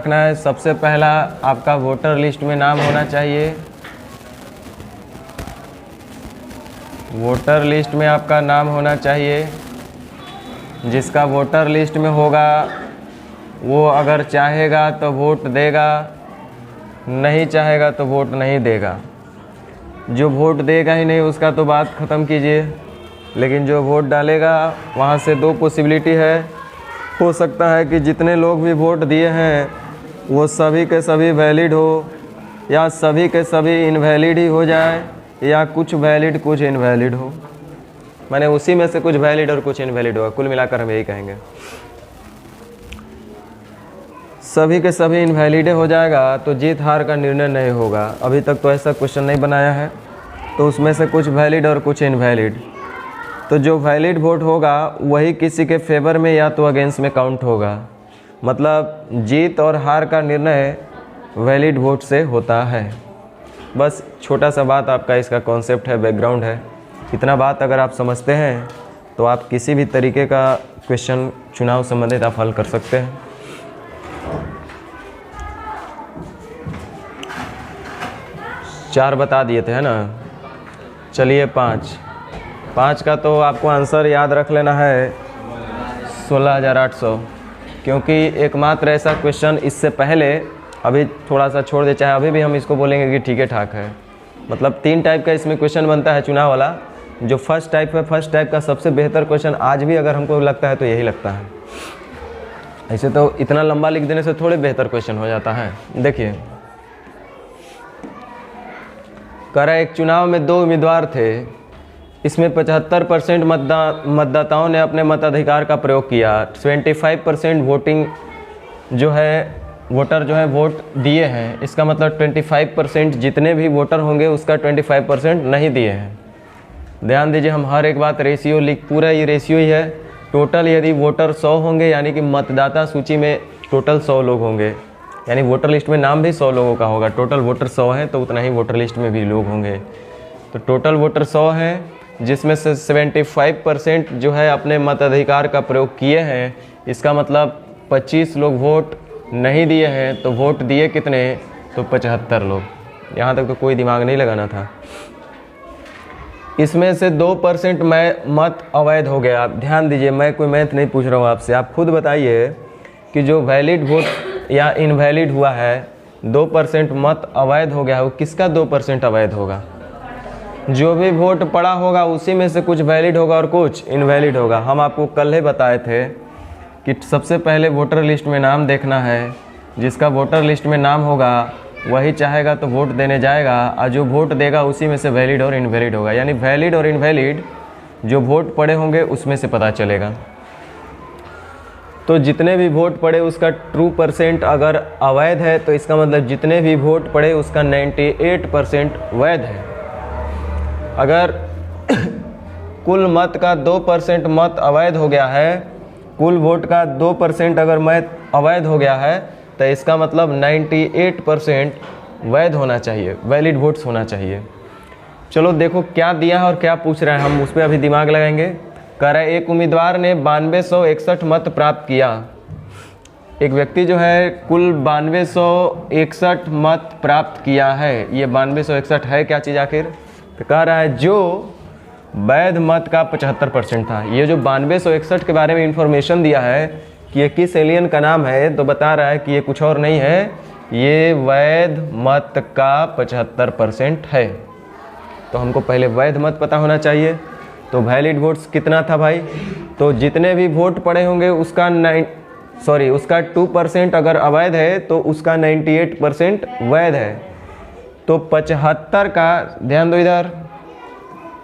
रखना है। सबसे पहला आपका वोटर लिस्ट में नाम होना चाहिए। वोटर लिस्ट में आपका नाम होना चाहिए। जिसका वोटर लिस्ट में होगा वो अगर चाहेगा तो वोट देगा, नहीं चाहेगा तो वोट नहीं देगा। जो वोट देगा ही नहीं उसका तो बात ख़त्म कीजिए, लेकिन जो वोट डालेगा वहाँ से दो पॉसिबिलिटी है। हो सकता है कि जितने लोग भी वोट दिए हैं वो सभी के सभी वैलिड हो, या सभी के सभी इनवैलिड ही हो जाए, या कुछ वैलिड कुछ इनवैलिड हो। माने उसी में से कुछ वैलिड और कुछ इनवैलिड होगा। कुल मिलाकर हम यही कहेंगे। सभी के सभी इनवैलिड हो जाएगा तो जीत हार का निर्णय नहीं होगा। अभी तक तो ऐसा क्वेश्चन नहीं बनाया है, तो उसमें से कुछ वैलिड और कुछ इनवैलिड। तो जो वैलिड वोट होगा वही किसी के फेवर में या तो अगेंस्ट में काउंट होगा। मतलब जीत और हार का निर्णय वैलिड वोट से होता है। बस छोटा सा बात आपका इसका कॉन्सेप्ट है, बैकग्राउंड है। इतना बात अगर आप समझते हैं तो आप किसी भी तरीके का क्वेश्चन चुनाव संबंधित आप हल कर सकते हैं। चार बता दिए थे है ना, चलिए पाँच का तो आपको आंसर याद रख लेना है 16,800, क्योंकि एकमात्र ऐसा क्वेश्चन इससे पहले अभी थोड़ा सा छोड़ दे, चाहे अभी भी हम इसको बोलेंगे कि ठीक है ठाक है। मतलब 3 टाइप का इसमें क्वेश्चन बनता है चुनाव वाला। जो फर्स्ट टाइप है, फर्स्ट टाइप का सबसे बेहतर क्वेश्चन आज भी अगर हमको लगता है तो यही लगता है। ऐसे तो इतना लंबा लिख देने से थोड़े बेहतर क्वेश्चन हो जाता है। देखिए, कह रहा है एक चुनाव में 2 उम्मीदवार थे। इसमें 75% मतदाताओं ने अपने मताधिकार का प्रयोग किया। 25% वोटिंग जो है वोटर जो है वोट दिए हैं। इसका मतलब 25% जितने भी वोटर होंगे उसका 25% नहीं दिए हैं। ध्यान दीजिए, हम हर एक बात रेशियो लिख, पूरा ये रेशियो ही है। टोटल यदि वोटर 100 होंगे यानी कि मतदाता सूची में टोटल 100 लोग होंगे, यानी वोटर लिस्ट में नाम भी 100 लोगों का होगा। टोटल वोटर 100 है तो उतना ही वोटर लिस्ट में भी लोग होंगे। तो टोटल वोटर 100 है, जिसमें से 75% जो है अपने मताधिकार का प्रयोग किए हैं। इसका मतलब 25 लोग वोट नहीं दिए हैं। तो वोट दिए कितने? तो 75 लोग। यहाँ तक तो कोई दिमाग नहीं लगाना था। इसमें से 2% मत अवैध हो गया। आप ध्यान दीजिए, मैं कोई मैथ नहीं पूछ रहा हूँ आपसे, आप खुद बताइए कि जो वैलिड वोट या इनवैलिड हुआ है, 2% मत अवैध हो गया है, वो किसका 2% अवैध होगा? जो भी वोट पड़ा होगा उसी में से कुछ वैलिड होगा और कुछ इनवैलिड होगा। हम आपको कल ही बताए थे कि सबसे पहले वोटर लिस्ट में नाम देखना है। जिसका वोटर लिस्ट में नाम होगा वही चाहेगा तो वोट देने जाएगा, और जो वोट देगा उसी में से वैलिड और इनवैलिड होगा। यानी वैलिड और इनवैलिड जो वोट पड़े होंगे उसमें से पता चलेगा। तो जितने भी वोट पड़े उसका ट्रू % अगर अवैध है तो इसका मतलब जितने भी वोट पड़े उसका 98% वैध है। अगर कुल मत का 2% मत अवैध हो गया है, कुल वोट का 2% अगर मत अवैध हो गया है तो इसका मतलब 98% वैध होना चाहिए, वैलिड वोट्स होना चाहिए। चलो देखो क्या दिया है और क्या पूछ रहा है, हम उस पर अभी दिमाग लगाएंगे। कह रहा है एक उम्मीदवार ने 9261 मत प्राप्त किया। एक व्यक्ति जो है कुल 9261 मत प्राप्त किया है। ये 9261 है क्या चीज़ आखिर? तो कह रहा है जो वैध मत का 75% था। ये जो 9261 के बारे में इंफॉर्मेशन दिया है कि ये किस एलियन का नाम है, तो बता रहा है कि ये कुछ और नहीं है, ये वैध मत का 75% है। तो हमको पहले वैध मत पता होना चाहिए। तो वैलिड वोट्स कितना था भाई? तो जितने भी वोट पड़े होंगे उसका उसका 2% अगर अवैध है तो उसका 98% वैध है। तो 75 का, ध्यान दो इधर,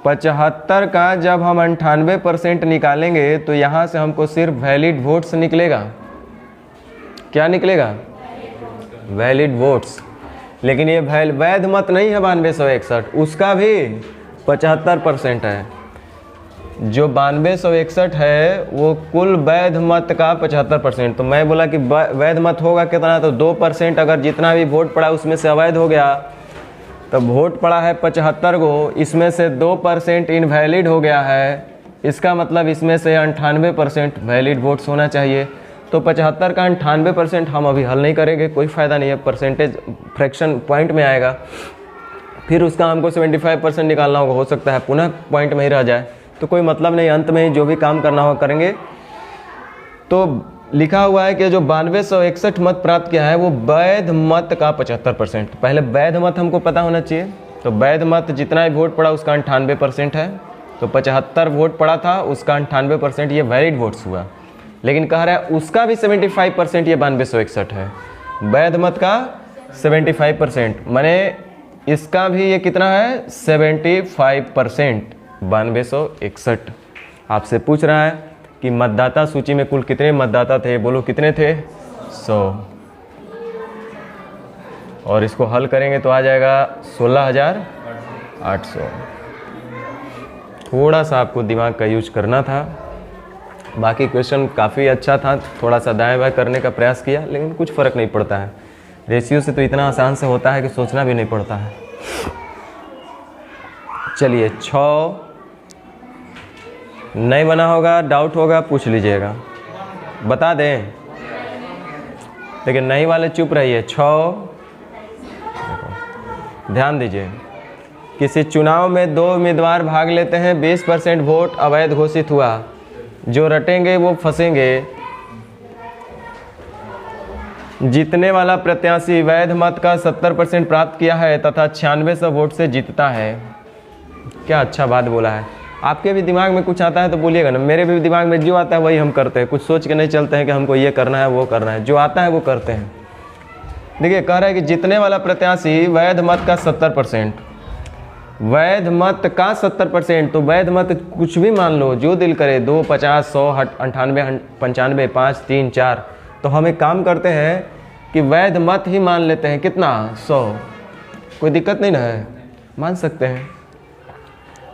75 का जब हम 98% निकालेंगे तो यहाँ से हमको सिर्फ वैलिड वोट्स निकलेगा। क्या निकलेगा? Valid votes. लेकिन ये वैध मत नहीं है 9261, उसका भी 75% है। जो 9261 है वो कुल वैध मत का 75%। तो मैं बोला कि वैध मत होगा कितना? तो 2% अगर जितना भी वोट पड़ा उसमें से अवैध हो गया, तो वोट पड़ा है 75 को, इसमें से 2% इनवैलिड हो गया है। इसका मतलब इसमें से 98% वैलिड वोट्स होना चाहिए। तो 75 का 98% हम अभी हल नहीं करेंगे, कोई फ़ायदा नहीं है, परसेंटेज फ्रैक्शन पॉइंट में आएगा। फिर उसका हमको 75% निकालना होगा, हो सकता है पुनः पॉइंट में ही रह जाए, तो कोई मतलब नहीं। अंत में जो भी काम करना होगा करेंगे। तो लिखा हुआ है कि जो 9261 मत प्राप्त किया है वो वैध मत का 75%। पहले वैध मत हमको पता होना चाहिए। तो वैध मत जितना भी वोट पड़ा उसका 98% है। तो 75 वोट पड़ा था, उसका 98% ये वैलिड वोट्स हुआ। लेकिन कह रहा है उसका भी 75% ये 9261 है। वैध मत का 75%, माने इसका भी ये कितना है 75%, 9261। आपसे पूछ रहा है कि मतदाता सूची में कुल कितने मतदाता थे, बोलो कितने थे 100। और इसको हल करेंगे तो आ जाएगा 16,800। थोड़ा सा आपको दिमाग का यूज करना था। बाकी क्वेश्चन काफ़ी अच्छा था, थोड़ा सा दाएं बाएं करने का प्रयास किया, लेकिन कुछ फ़र्क नहीं पड़ता है। रेशियो से तो इतना आसान से होता है कि सोचना भी नहीं पड़ता है। चलिए 6 नहीं बना होगा, डाउट होगा पूछ लीजिएगा, बता दें। लेकिन नहीं वाले चुप रहिए। 6 ध्यान दीजिए, किसी चुनाव में 2 उम्मीदवार भाग लेते हैं, 20% वोट अवैध घोषित हुआ, जो रटेंगे वो फंसेंगे। जीतने वाला प्रत्याशी वैध मत का 70% प्राप्त किया है तथा 9600 वोट से जीतता है। क्या अच्छा बात बोला है। आपके भी दिमाग में कुछ आता है तो बोलिएगा ना। मेरे भी दिमाग में जो आता है वही हम करते हैं, कुछ सोच के नहीं चलते हैं कि हमको ये करना है वो करना है, जो आता है वो करते हैं। देखिए कह रहा है कि जीतने वाला प्रत्याशी वैध मत का 70%, वैध मत का 70%। तो वैध मत कुछ भी मान लो, जो दिल करे, 2, 50, 100, 98, 95, 5, 3, 4। तो हम एक काम करते हैं कि वैध मत ही मान लेते हैं। कितना 100, कोई दिक्कत नहीं ना है, मान सकते हैं।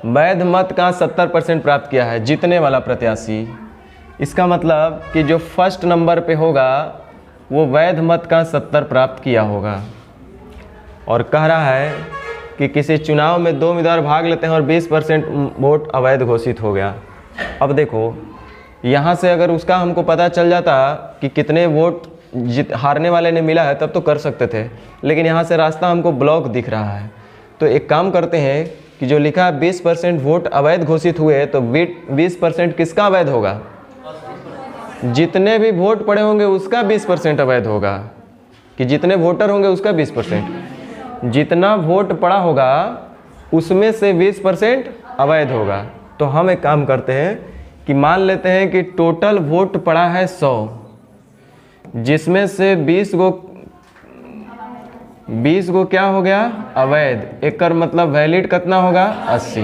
वैध मत का 70% प्राप्त किया है जीतने वाला प्रत्याशी। इसका मतलब कि जो फर्स्ट नंबर पे होगा वो वैध मत का 70 प्राप्त किया होगा। और कह रहा है कि किसी चुनाव में 2 उम्मीदवार भाग लेते हैं और 20% वोट अवैध घोषित हो गया। अब देखो यहाँ से अगर उसका हमको पता चल जाता कि कितने वोट हारने वाले ने मिला है तब तो कर सकते थे, लेकिन यहाँ से रास्ता हमको ब्लॉक दिख रहा है। तो एक काम करते हैं कि जो लिखा है 20% वोट अवैध घोषित हुए, तो 20% किसका अवैध होगा? जितने भी वोट पड़े होंगे उसका 20% अवैध होगा, कि जितने वोटर होंगे उसका 20%। जितना वोट पड़ा होगा उसमें से 20% अवैध होगा। तो हम एक काम करते हैं कि मान लेते हैं कि टोटल वोट पड़ा है 100, जिसमें से 20 गो क्या हो गया? अवैध। एक मतलब वैलिड कितना होगा? 80।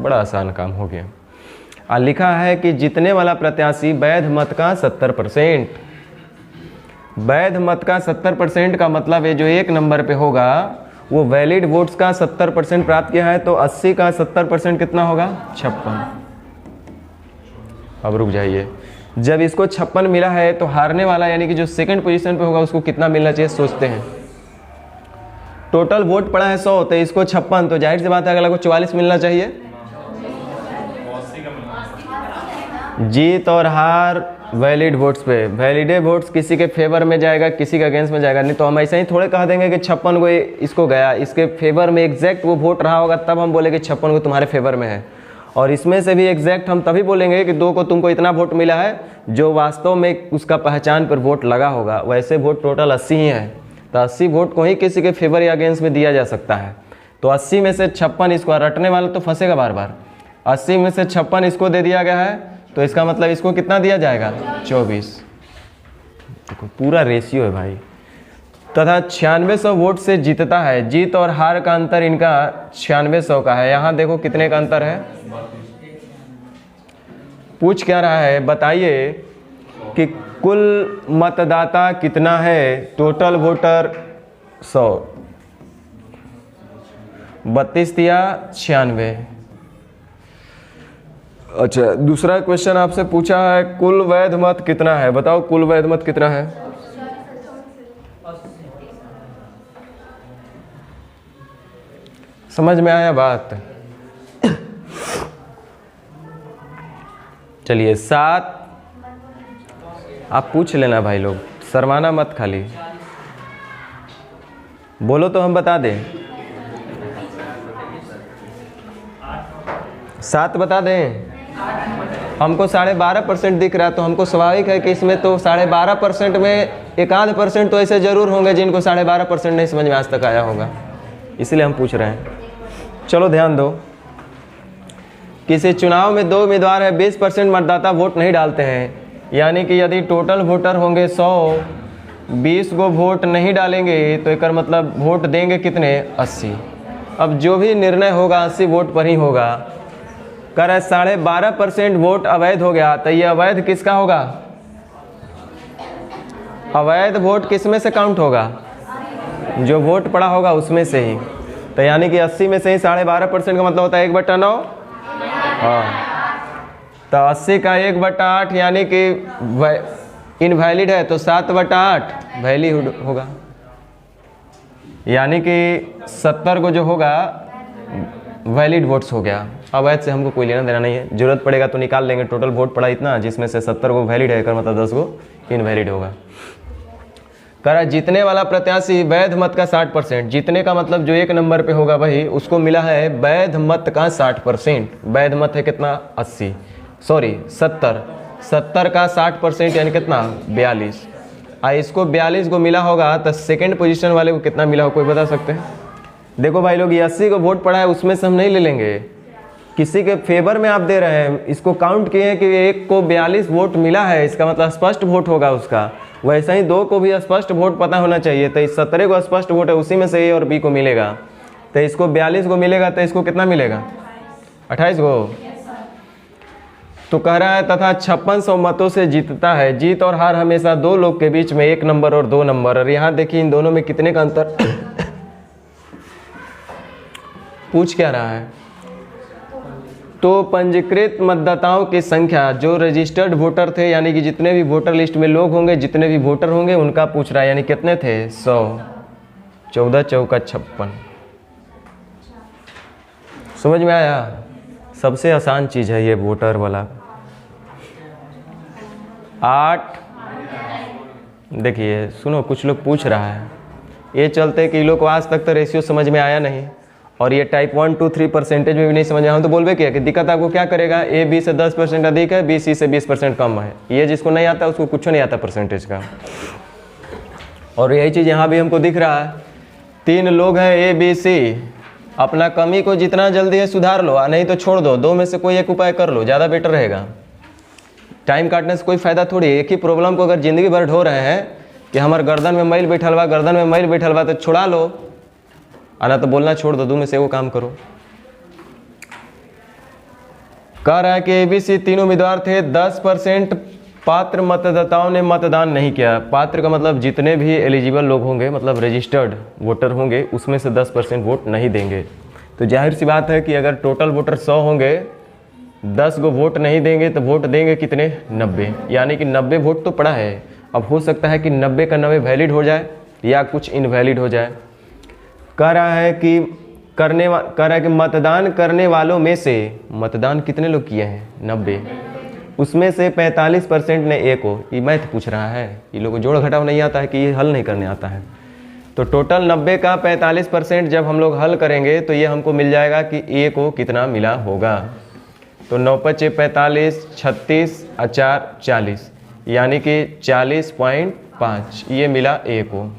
बड़ा आसान काम हो गया। लिखा है कि जीतने वाला प्रत्याशी वैध मत का 70%। वैध मत का 70% का मतलब है जो एक नंबर पे होगा वो वैलिड वोट्स का 70% प्राप्त किया है। तो 80 का 70% कितना होगा? 56। अब रुक जाइए, जब इसको 56 मिला है तो हारने वाला यानी कि जो सेकंड पोजीशन पे होगा उसको कितना मिलना चाहिए सोचते हैं। टोटल वोट पड़ा है 100, तो इसको 56, तो जाहिर सी बात है अगला को 44 मिलना चाहिए। जीत और हार वैलिड वोट्स पे, वैलिडे वोट्स किसी के फेवर में जाएगा किसी के अगेंस्ट में जाएगा। नहीं तो हम ऐसे ही थोड़े कह देंगे कि 56 गो इसको गया, इसके फेवर में एग्जैक्ट वो वोट रहा होगा तब हम बोलेंगे 56 गो तुम्हारे फेवर में है। और इसमें से भी एग्जैक्ट हम तभी बोलेंगे कि 2 को तुमको इतना वोट मिला है जो वास्तव में उसका पहचान पर वोट लगा होगा। वैसे वोट टोटल 80 ही है, तो 80 वोट को ही किसी के फेवर या अगेंस्ट में दिया जा सकता है। तो 80 में से 56, इसको रटने वाला तो फंसेगा बार बार। 80 में से 56 इसको दे दिया गया है, तो इसका मतलब इसको कितना दिया जाएगा? 24। देखो पूरा रेशियो है भाई। तथा 9600 वोट से जीतता है। जीत और हार का अंतर इनका 9600 का है। यहाँ देखो कितने का अंतर है। पूछ क्या रहा है, बताइए कि कुल मतदाता कितना है? टोटल वोटर 100, 32 या 96। अच्छा, दूसरा क्वेश्चन आपसे पूछा है कुल वैध मत कितना है? बताओ कुल वैध मत कितना है? समझ में आया बात? चलिए 7 आप पूछ लेना भाई लोग, शर्माना मत, खाली बोलो तो हम बता दें। 7 बता दें? हमको 12.5% दिख रहा है, तो हमको स्वाभाविक है कि इसमें तो 12.5% में 1-आध% तो ऐसे ज़रूर होंगे जिनको 12.5% नहीं समझ में आज तक आया होगा, इसलिए हम पूछ रहे हैं। चलो ध्यान दो, किसी चुनाव में 2 उम्मीदवार है, 20% मतदाता वोट नहीं डालते हैं, यानी कि यदि टोटल वोटर होंगे 100, 20 को वोट नहीं डालेंगे तो एक मतलब वोट देंगे कितने? 80। अब जो भी निर्णय होगा 80 वोट पर ही होगा। कह रहा है 12.5% वोट अवैध हो गया, तो ये अवैध किसका होगा? अवैध वोट किस में से काउंट होगा? जो वोट पड़ा होगा उसमें से ही। तो यानी कि 80 में से ही 12.5% का मतलब होता है 1/9। हाँ, तो 80 का 1/8 यानी कि इनवैलिड है, तो 7/8 वैलिड होगा, यानी कि 70 को जो होगा वैलिड वोट्स हो गया। अवैध से हमको कोई लेना देना नहीं है, जरूरत पड़ेगा तो निकाल लेंगे। टोटल वोट पड़ा इतना, जिसमें से 70 को वैलिड है, कर मतलब 10 को इनवैलिड होगा। कह रहा जीतने वाला प्रत्याशी वैध मत का 60%, जीतने का मतलब जो 1 नंबर पे होगा वही, उसको मिला है वैध मत का 60%। वैध मत है कितना? 70 का 60% यानी कितना? 42। इसको 42 को मिला होगा, तो सेकंड पोजीशन वाले को कितना मिला हो, कोई बता सकते हैं? देखो भाई लोग, ये 80 को वोट पड़ा है, उसमें से हम नहीं ले लेंगे, किसी के फेवर में आप दे रहे हैं। इसको काउंट किए हैं कि 1 को 42 वोट मिला है, इसका मतलब स्पष्ट वोट होगा उसका। वैसा ही 2 को भी स्पष्ट वोट पता होना चाहिए, तो इस 17 को स्पष्ट वोट है, उसी में से A और B को मिलेगा। तो इसको 42 को मिलेगा, तो इसको कितना मिलेगा? 28 को। तो कह रहा है तथा 5600 मतों से जीतता है। जीत और हार हमेशा 2 लोग के बीच में 1 नंबर और 2 नंबर। और यहाँ देखिए इन दोनों में कितने का अंतर पूछ क्या रहा है? तो पंजीकृत मतदाताओं की संख्या, जो रजिस्टर्ड वोटर थे, यानी कि जितने भी वोटर लिस्ट में लोग होंगे, जितने भी वोटर होंगे उनका पूछ रहा है, यानी कितने थे? 100। 14 चौका 56। समझ में आया? सबसे आसान चीज़ है ये वोटर वाला। 8। देखिए सुनो, कुछ लोग पूछ रहा है, ये चलते कि लोग को आज तक तो रेशियो समझ में आया नहीं, और ये टाइप 1, 2, 3 परसेंटेज में भी नहीं समझ में आया, हम तो बोलबे किया कि दिक्कत आपको क्या करेगा? A B से 10% अधिक है, B C से 20% कम है। ये जिसको नहीं आता उसको कुछ नहीं आता परसेंटेज का। और यही चीज़ यहाँ भी हमको दिख रहा है, 3 लोग हैं A B C, अपना कमी को जितना जल्दी है सुधार लो, नहीं तो छोड़ दो, 2 में से कोई एक उपाय कर लो, ज़्यादा बेटर रहेगा। टाइम काटने से कोई फ़ायदा थोड़ी है। एक ही प्रॉब्लम को अगर ज़िंदगी भर ढो रहे हैं कि हमारे गर्दन में मैल बैठल बा, गर्दन में मैल बैठल बा, तो छुड़ा लो, आना तो बोलना छोड़ दो, 2 में से वो काम करो। कह रहा है कि ABC तीनों उम्मीदवार थे, 10% पात्र मतदाताओं ने मतदान नहीं किया। पात्र का मतलब जितने भी एलिजिबल लोग होंगे, मतलब रजिस्टर्ड वोटर होंगे, उसमें से 10% वोट नहीं देंगे। तो जाहिर सी बात है कि अगर टोटल वोटर 100 होंगे, 10 को वोट नहीं देंगे, तो वोट देंगे कितने? 90, यानी कि 90 वोट तो पड़ा है। अब हो सकता है कि 90 का 90 वैलिड हो जाए या कुछ इनवैलिड हो जाए। कह रहा है कि मतदान करने वालों में से, मतदान कितने लोग किए हैं? 90, उसमें से 45% ने A को, ये मैथ पूछ रहा है, ये लोग को जोड़ घटाव नहीं आता है कि ये हल नहीं करने आता है। तो टोटल 90 का 45% जब हम लोग हल करेंगे तो ये हमको मिल जाएगा कि A को कितना मिला होगा। तो 9 × 45, 36 और 4 40, यानी कि 40.5 ये मिला A को।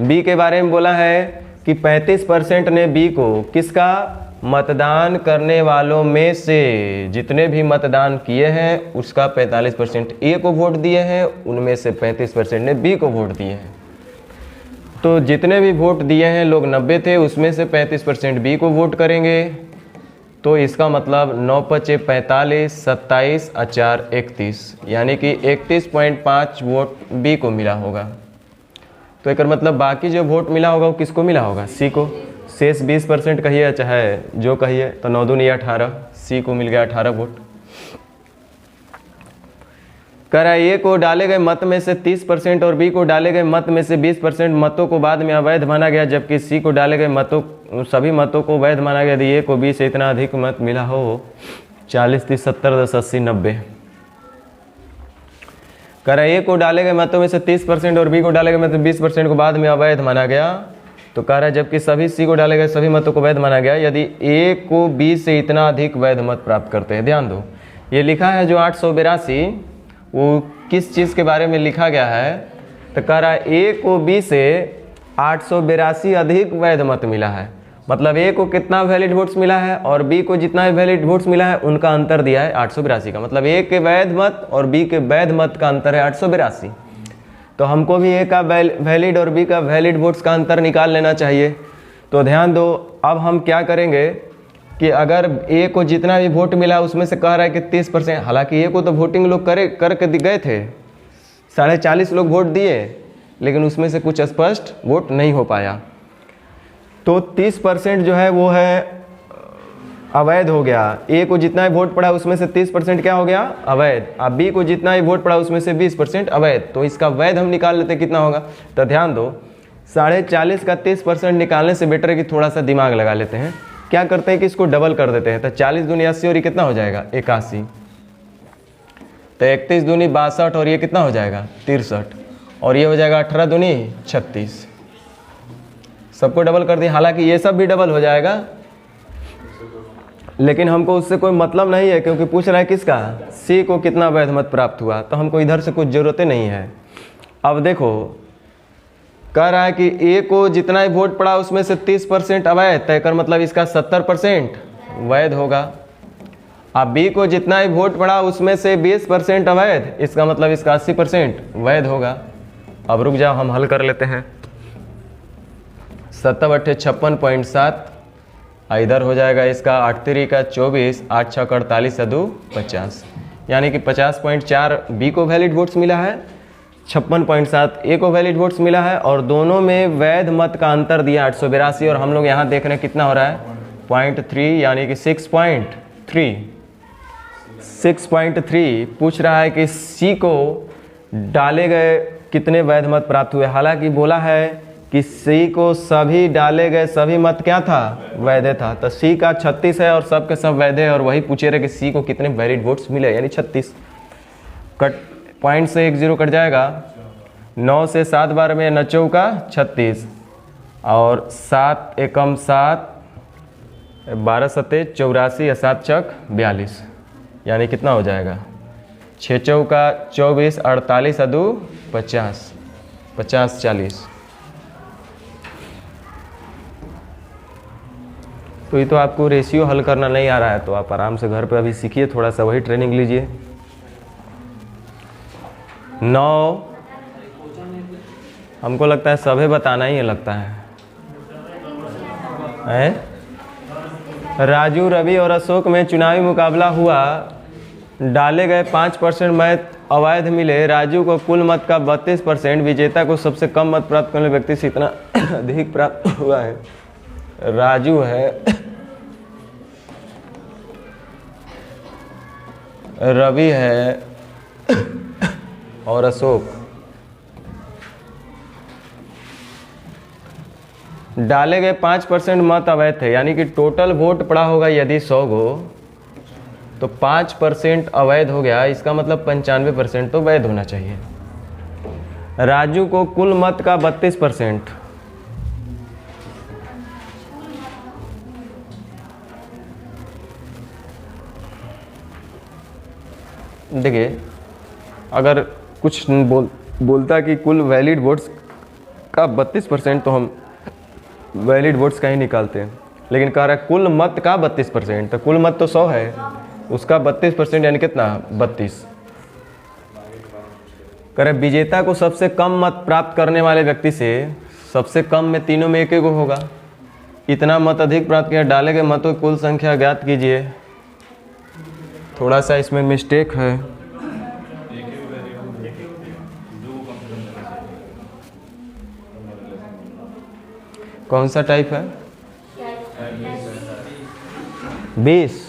B के बारे में बोला है कि 35% ने B को, किसका? मतदान करने वालों में से जितने भी मतदान किए हैं उसका 45% A को वोट दिए हैं, उनमें से 35% ने B को वोट दिए हैं। तो जितने भी वोट दिए हैं लोग 90 थे, उसमें से 35% B को वोट करेंगे। तो इसका मतलब 9 × 45, 27 और 4 31, यानी कि 31.5 वोट B को मिला होगा। तो एक मतलब बाकी जो वोट मिला होगा वो किसको मिला होगा? C को। शेष 20% कहिए चाहे जो कहिए, तो 9 दूनी 18, C को मिल गया 18 वोट। कह रहा है A को डाले गए मत में से 30% और B को डाले गए मत में से 20% मतों को बाद में अवैध माना गया, जबकि C को डाले गए सभी मतों को वैध माना गया। यदि A को B से इतना अधिक मत मिला हो, 40, 30, 70, 10, 80, 90। कह रहा है ए को डाले गए मतों में से 30% और बी को डाले गए मतलब 20% को बाद में अवैध माना गया। तो कह रहा है जबकि सभी सी को डाले गए सभी मतों को वैध माना गया यदि ए को बी से इतना अधिक वैध मत प्राप्त करते हैं। ध्यान दो, ये लिखा है जो 882 वो किस चीज़ के बारे में लिखा गया है, तो कह रहा है ए को बी से 882 अधिक वैध मत मिला है। मतलब ए को कितना वैलिड वोट्स मिला है और बी को जितना भी वैलिड वोट्स मिला है उनका अंतर दिया है 882 का। मतलब ए के वैध मत और बी के वैध मत का अंतर है 882। तो हमको भी ए का वैलिड और बी का वैलिड वोट्स का अंतर निकाल लेना चाहिए। तो ध्यान दो, अब हम क्या करेंगे कि अगर ए को जितना भी वोट मिला उसमें से कह रहा है कि 30%, हालांकि ए को तो वोटिंग लोग करके गए थे, 40.5 लोग वोट दिए, लेकिन उसमें से कुछ स्पष्ट वोट नहीं हो पाया। तो 30% जो है वो है अवैध हो गया। ए को जितना भी वोट पड़ा उसमें से 30% क्या हो गया? अवैध। अब बी को जितना भी वोट पड़ा उसमें से 20% अवैध। तो इसका वैध हम निकाल लेते कितना होगा। तो ध्यान दो, 40.5 का 30% निकालने से बेटर है कि थोड़ा सा दिमाग लगा लेते हैं। क्या करते हैं कि इसको डबल कर देते हैं। तो 40 दूनी 80 और ये कितना हो जाएगा? 81। तो 31 दूनी 62 और ये कितना हो जाएगा? 63 और ये हो जाएगा 18 दूनी 36। सबको डबल कर दिया। हालांकि ये सब भी डबल हो जाएगा, लेकिन हमको उससे कोई मतलब नहीं है क्योंकि पूछ रहा है किसका? सी को कितना वैध मत प्राप्त हुआ। तो हमको इधर से कुछ ज़रूरत नहीं है। अब देखो, कह रहा है कि ए को जितना ही वोट पड़ा उसमें से 30% अवैध, तय कर मतलब इसका 70% वैध होगा। अब बी को जितना ही वोट पड़ा उसमें से 20% अवैध, इसका मतलब इसका 80% वैध होगा। अब रुक जाओ, हम हल कर लेते हैं। 70 × 56.7, इधर हो जाएगा इसका 8 3 का 24, 8 6 48 2 50, यानी कि 50.4 बी को वैलिड वोट्स मिला है, 56.7 ए को वैलिड वोट्स मिला है और दोनों में वैध मत का अंतर दिया 882। और हम लोग यहाँ देख रहे हैं कितना हो रहा है? 0.3 यानी कि 6.3 पूछ रहा है कि सी को डाले गए कितने वैध मत प्राप्त हुए। हालांकि बोला है कि सी को सभी डाले गए सभी मत क्या था? वैध था। तो सी का 36 है और सब के सब वैध है और वही पूछे रहे कि सी को कितने वैलिड वोट्स मिले, यानी 36। कट पॉइंट से 1 0 कट जाएगा। 9 से 7 बार में 9 चौका 36 और 7 एकम 7, 12 सत्ते 84 या 7 चक 42, यानी कितना हो जाएगा? 6 चौका 24, 48 2 50, 50 40। तो ये तो आपको रेशियो हल करना नहीं आ रहा है, तो आप आराम से घर पे अभी सीखिए, थोड़ा सा वही ट्रेनिंग लीजिए। 9 हमको लगता है सभी बताना ही लगता है। राजू, रवि और अशोक में चुनावी मुकाबला हुआ, डाले गए 5% मत अवैध मिले। राजू को कुल मत का 32%, विजेता को सबसे कम मत प्राप्त करने व्यक्ति से इतना अधिक प्राप्त हुआ है। राजू है, रवि है और अशोक। डाले गए 5% मत अवैध थे, यानी कि टोटल वोट पड़ा होगा यदि 100 गो तो 5% अवैध हो गया। इसका मतलब 95% तो वैध होना चाहिए। राजू को कुल मत का 32%, देखिए अगर कुछ बोलता कि कुल वैलिड वोट्स का 32%, तो हम वैलिड वोट्स का ही निकालते हैं। लेकिन कह रहा है कुल मत का 32%, तो कुल मत तो 100 है, उसका 32% यानी कितना? 32। कह रहे विजेता को सबसे कम मत प्राप्त करने वाले व्यक्ति से सबसे कम में तीनों में एक एक होगा। इतना मत अधिक प्राप्त किया। डाले गए मतों की कुल संख्या ज्ञात कीजिए। थोड़ा सा इसमें मिस्टेक है। कौन सा टाइप है? 20।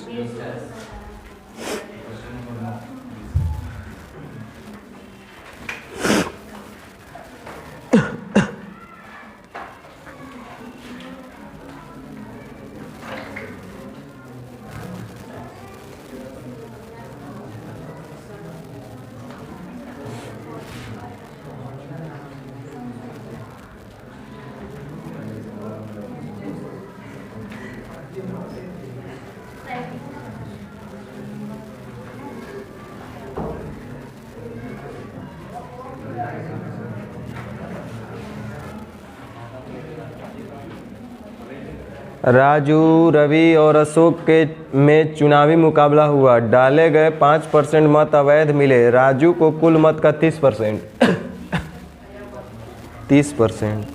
राजू, रवि और अशोक के में चुनावी मुकाबला हुआ। डाले गए 5% मत अवैध मिले। राजू को कुल मत का 30%। 30%।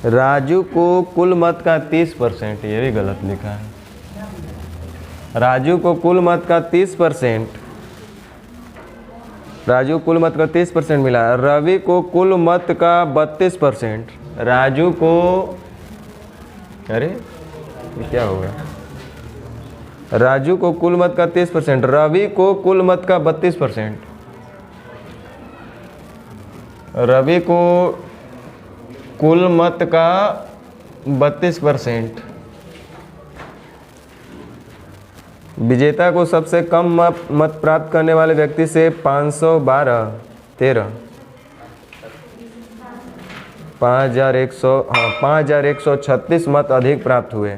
राजू को कुल मत का 30%, ये भी गलत लिखा है। राजू को कुल मत का 30%। राजू कुल मत का 30% मिला। रवि को कुल मत का 32%। राजू को, अरे ये क्या हो गया? राजू को कुल मत का 30%, रवि को कुल मत का 32%। रवि को कुल मत का 32%। विजेता को सबसे कम मत प्राप्त करने वाले व्यक्ति से 512 13 5136 मत अधिक प्राप्त हुए।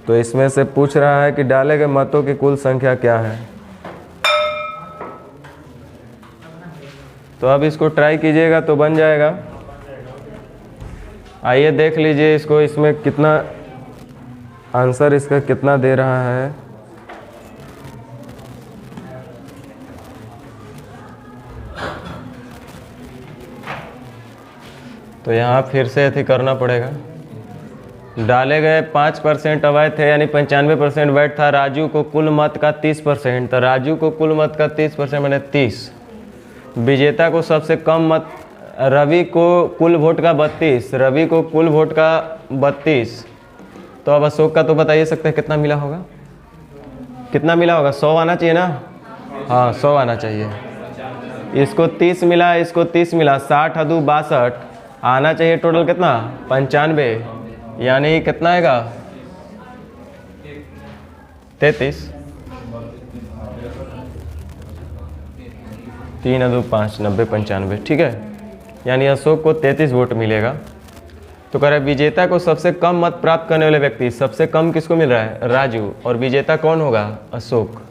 तो इसमें से पूछ रहा है कि डाले गए मतों की कुल संख्या क्या है। तो अब इसको ट्राई कीजिएगा तो बन जाएगा। आइए देख लीजिए इसको, इसमें कितना आंसर इसका कितना दे रहा है। तो यहाँ फिर से अथी करना पड़ेगा। डाले गए 5% अवैध थे, यानी 95% वैध था। राजू को कुल मत का 30%, तो राजू को कुल मत का 30% मैंने 30। विजेता को सबसे कम मत, रवि को कुल वोट का 32, रवि को कुल वोट का 32। तो अब अशोक का तो बताइए सकते हैं कितना मिला होगा, कितना मिला होगा? 100 आना चाहिए ना? हाँ 100 आना चाहिए। इसको 30 मिला, इसको 30 मिला, 60 × 2 62 आना चाहिए। टोटल कितना? 95, यानी कितना आएगा? 33। 3 × 2 5 90 95, ठीक है। यानी अशोक को 33 वोट मिलेगा। तो कह रहा है विजेता को सबसे कम मत प्राप्त करने वाले व्यक्ति, सबसे कम किसको मिल रहा है? राजू। और विजेता कौन होगा? अशोक।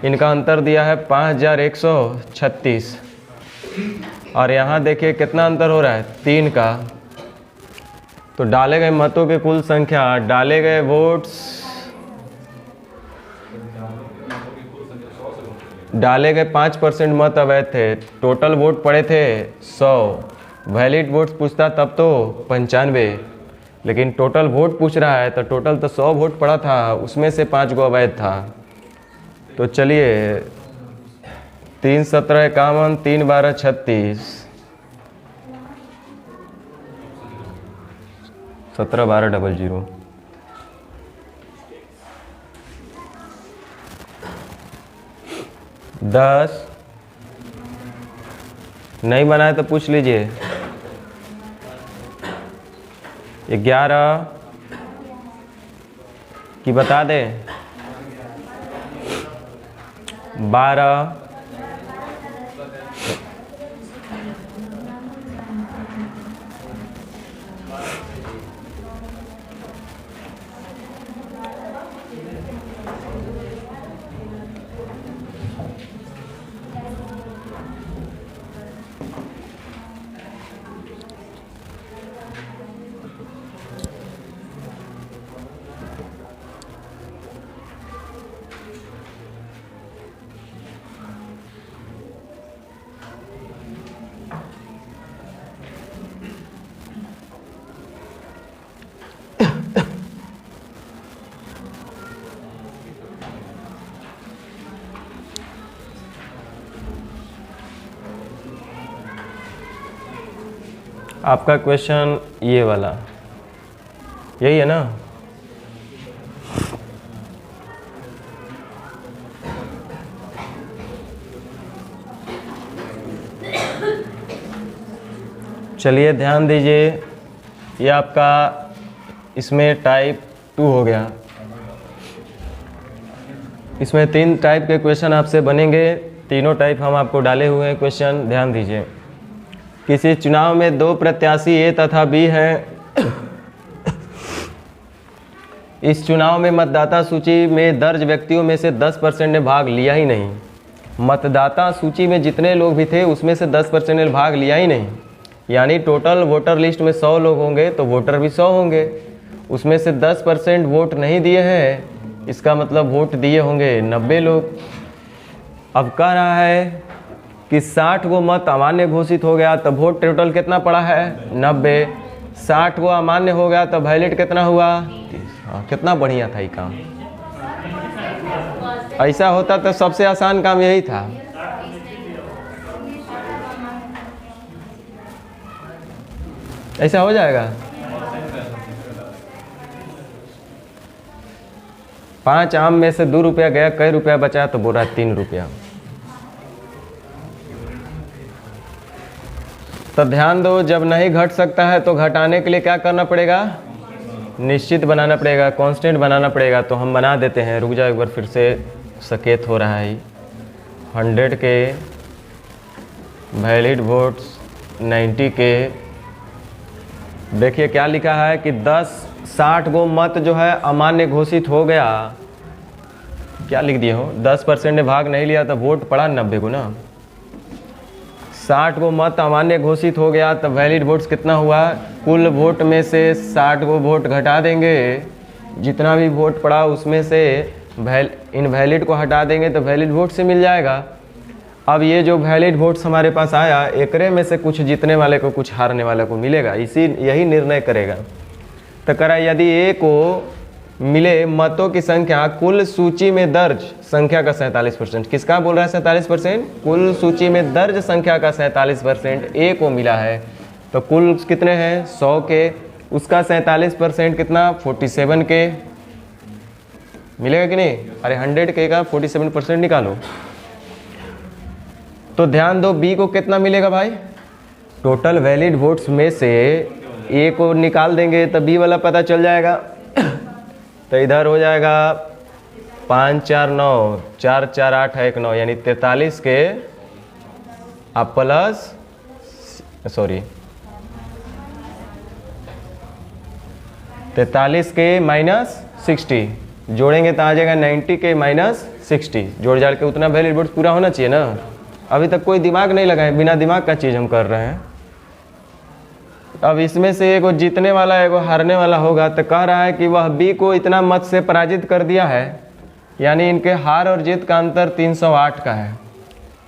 इनका अंतर दिया है 5136। और यहाँ देखिए कितना अंतर हो रहा है? 3 का। तो डाले गए मतों की कुल संख्या, डाले गए वोट्स, डाले गए 5% मत अवैध थे। टोटल वोट पड़े थे 100। वैलिड वोट्स पूछता तब तो 95, लेकिन टोटल वोट पूछ रहा है तो टोटल तो 100 वोट पड़ा था, उसमें से 5 गो अवैध था। तो चलिए 3 17 51, 3 12 36, 17 12 00। दस नहीं बनाए तो पूछ लीजिए। 11 कि बता दें? 12, आपका क्वेश्चन ये वाला यही है ना? चलिए ध्यान दीजिए, ये आपका इसमें टाइप 2 हो गया। इसमें 3 टाइप के क्वेश्चन आपसे बनेंगे। तीनों टाइप हम आपको डाले हुए हैं क्वेश्चन, ध्यान दीजिए। किसी चुनाव में 2 प्रत्याशी ए तथा बी हैं। इस चुनाव में मतदाता सूची में दर्ज व्यक्तियों में से 10% ने भाग लिया ही नहीं। मतदाता सूची में जितने लोग भी थे उसमें से 10% ने भाग लिया ही नहीं। यानी टोटल वोटर लिस्ट में 100 लोग होंगे तो वोटर भी 100 होंगे। उसमें से 10% वोट नहीं दिए हैं, इसका मतलब वोट दिए होंगे 90 लोग। अब कह रहा है कि 60 गो मत अमान्य घोषित हो गया तो वोट टोटल कितना पड़ा है 90। 60 गो अमान्य हो गया तो वैलिड कितना हुआ 30। कितना बढ़िया था ये काम। ऐसा होता तो सबसे आसान काम यही था। ऐसा हो जाएगा। 5 आम में से 2 रुपया गया, कई रुपया बचा तो बोला 3 रुपया। तो ध्यान दो, जब नहीं घट सकता है तो घटाने के लिए क्या करना पड़ेगा, निश्चित बनाना पड़ेगा, कांस्टेंट बनाना पड़ेगा। तो हम बना देते हैं, रुक जाओ एक बार फिर से सकेत हो रहा है। 100 के वैलिड वोट्स 90 के, देखिए क्या लिखा है कि 60 गो मत जो है अमान्य घोषित हो गया। क्या लिख दिए हो, 10% ने भाग नहीं लिया तो वोट पड़ा 90 को ना। 60 गो मत अमान्य घोषित हो गया तो वैलिड वोट्स कितना हुआ, कुल वोट में से 60 गो वोट घटा देंगे, जितना भी वोट पड़ा उसमें से इनवैलिड को हटा देंगे तो वैलिड वोट से मिल जाएगा। अब ये जो वैलिड वोट्स हमारे पास आया, एकरे में से कुछ जीतने वाले को कुछ हारने वाले को मिलेगा, यही निर्णय करेगा। तो करा यदि ए को मिले मतों की संख्या कुल सूची में दर्ज संख्या का 47%, किसका बोल रहा है 47%, कुल सूची में दर्ज संख्या का 47% ए को मिला है। तो कुल कितने हैं 100 के, उसका 47% कितना 47 के मिलेगा कि नहीं। अरे 100 के का 47% निकालो। तो ध्यान दो बी को कितना मिलेगा भाई, टोटल वैलिड वोट्स में से ए को निकाल देंगे तो बी वाला पता चल जाएगा। तो इधर हो जाएगा 5 4 9 4 4 8 1 9, यानी 43 के आप प्लस 43 के माइनस 60 जोड़ेंगे तो आ जाएगा 90 के माइनस 60। जोड़ जाड़ के उतना वैलिड वोट्स पूरा होना चाहिए ना। अभी तक कोई दिमाग नहीं लगाए, बिना दिमाग का चीज़ हम कर रहे हैं। अब इसमें से एगो जीतने वाला एगो हारने वाला होगा। तो कह रहा है कि वह बी को इतना मत से पराजित कर दिया है, यानी इनके हार और जीत का अंतर 308 का है।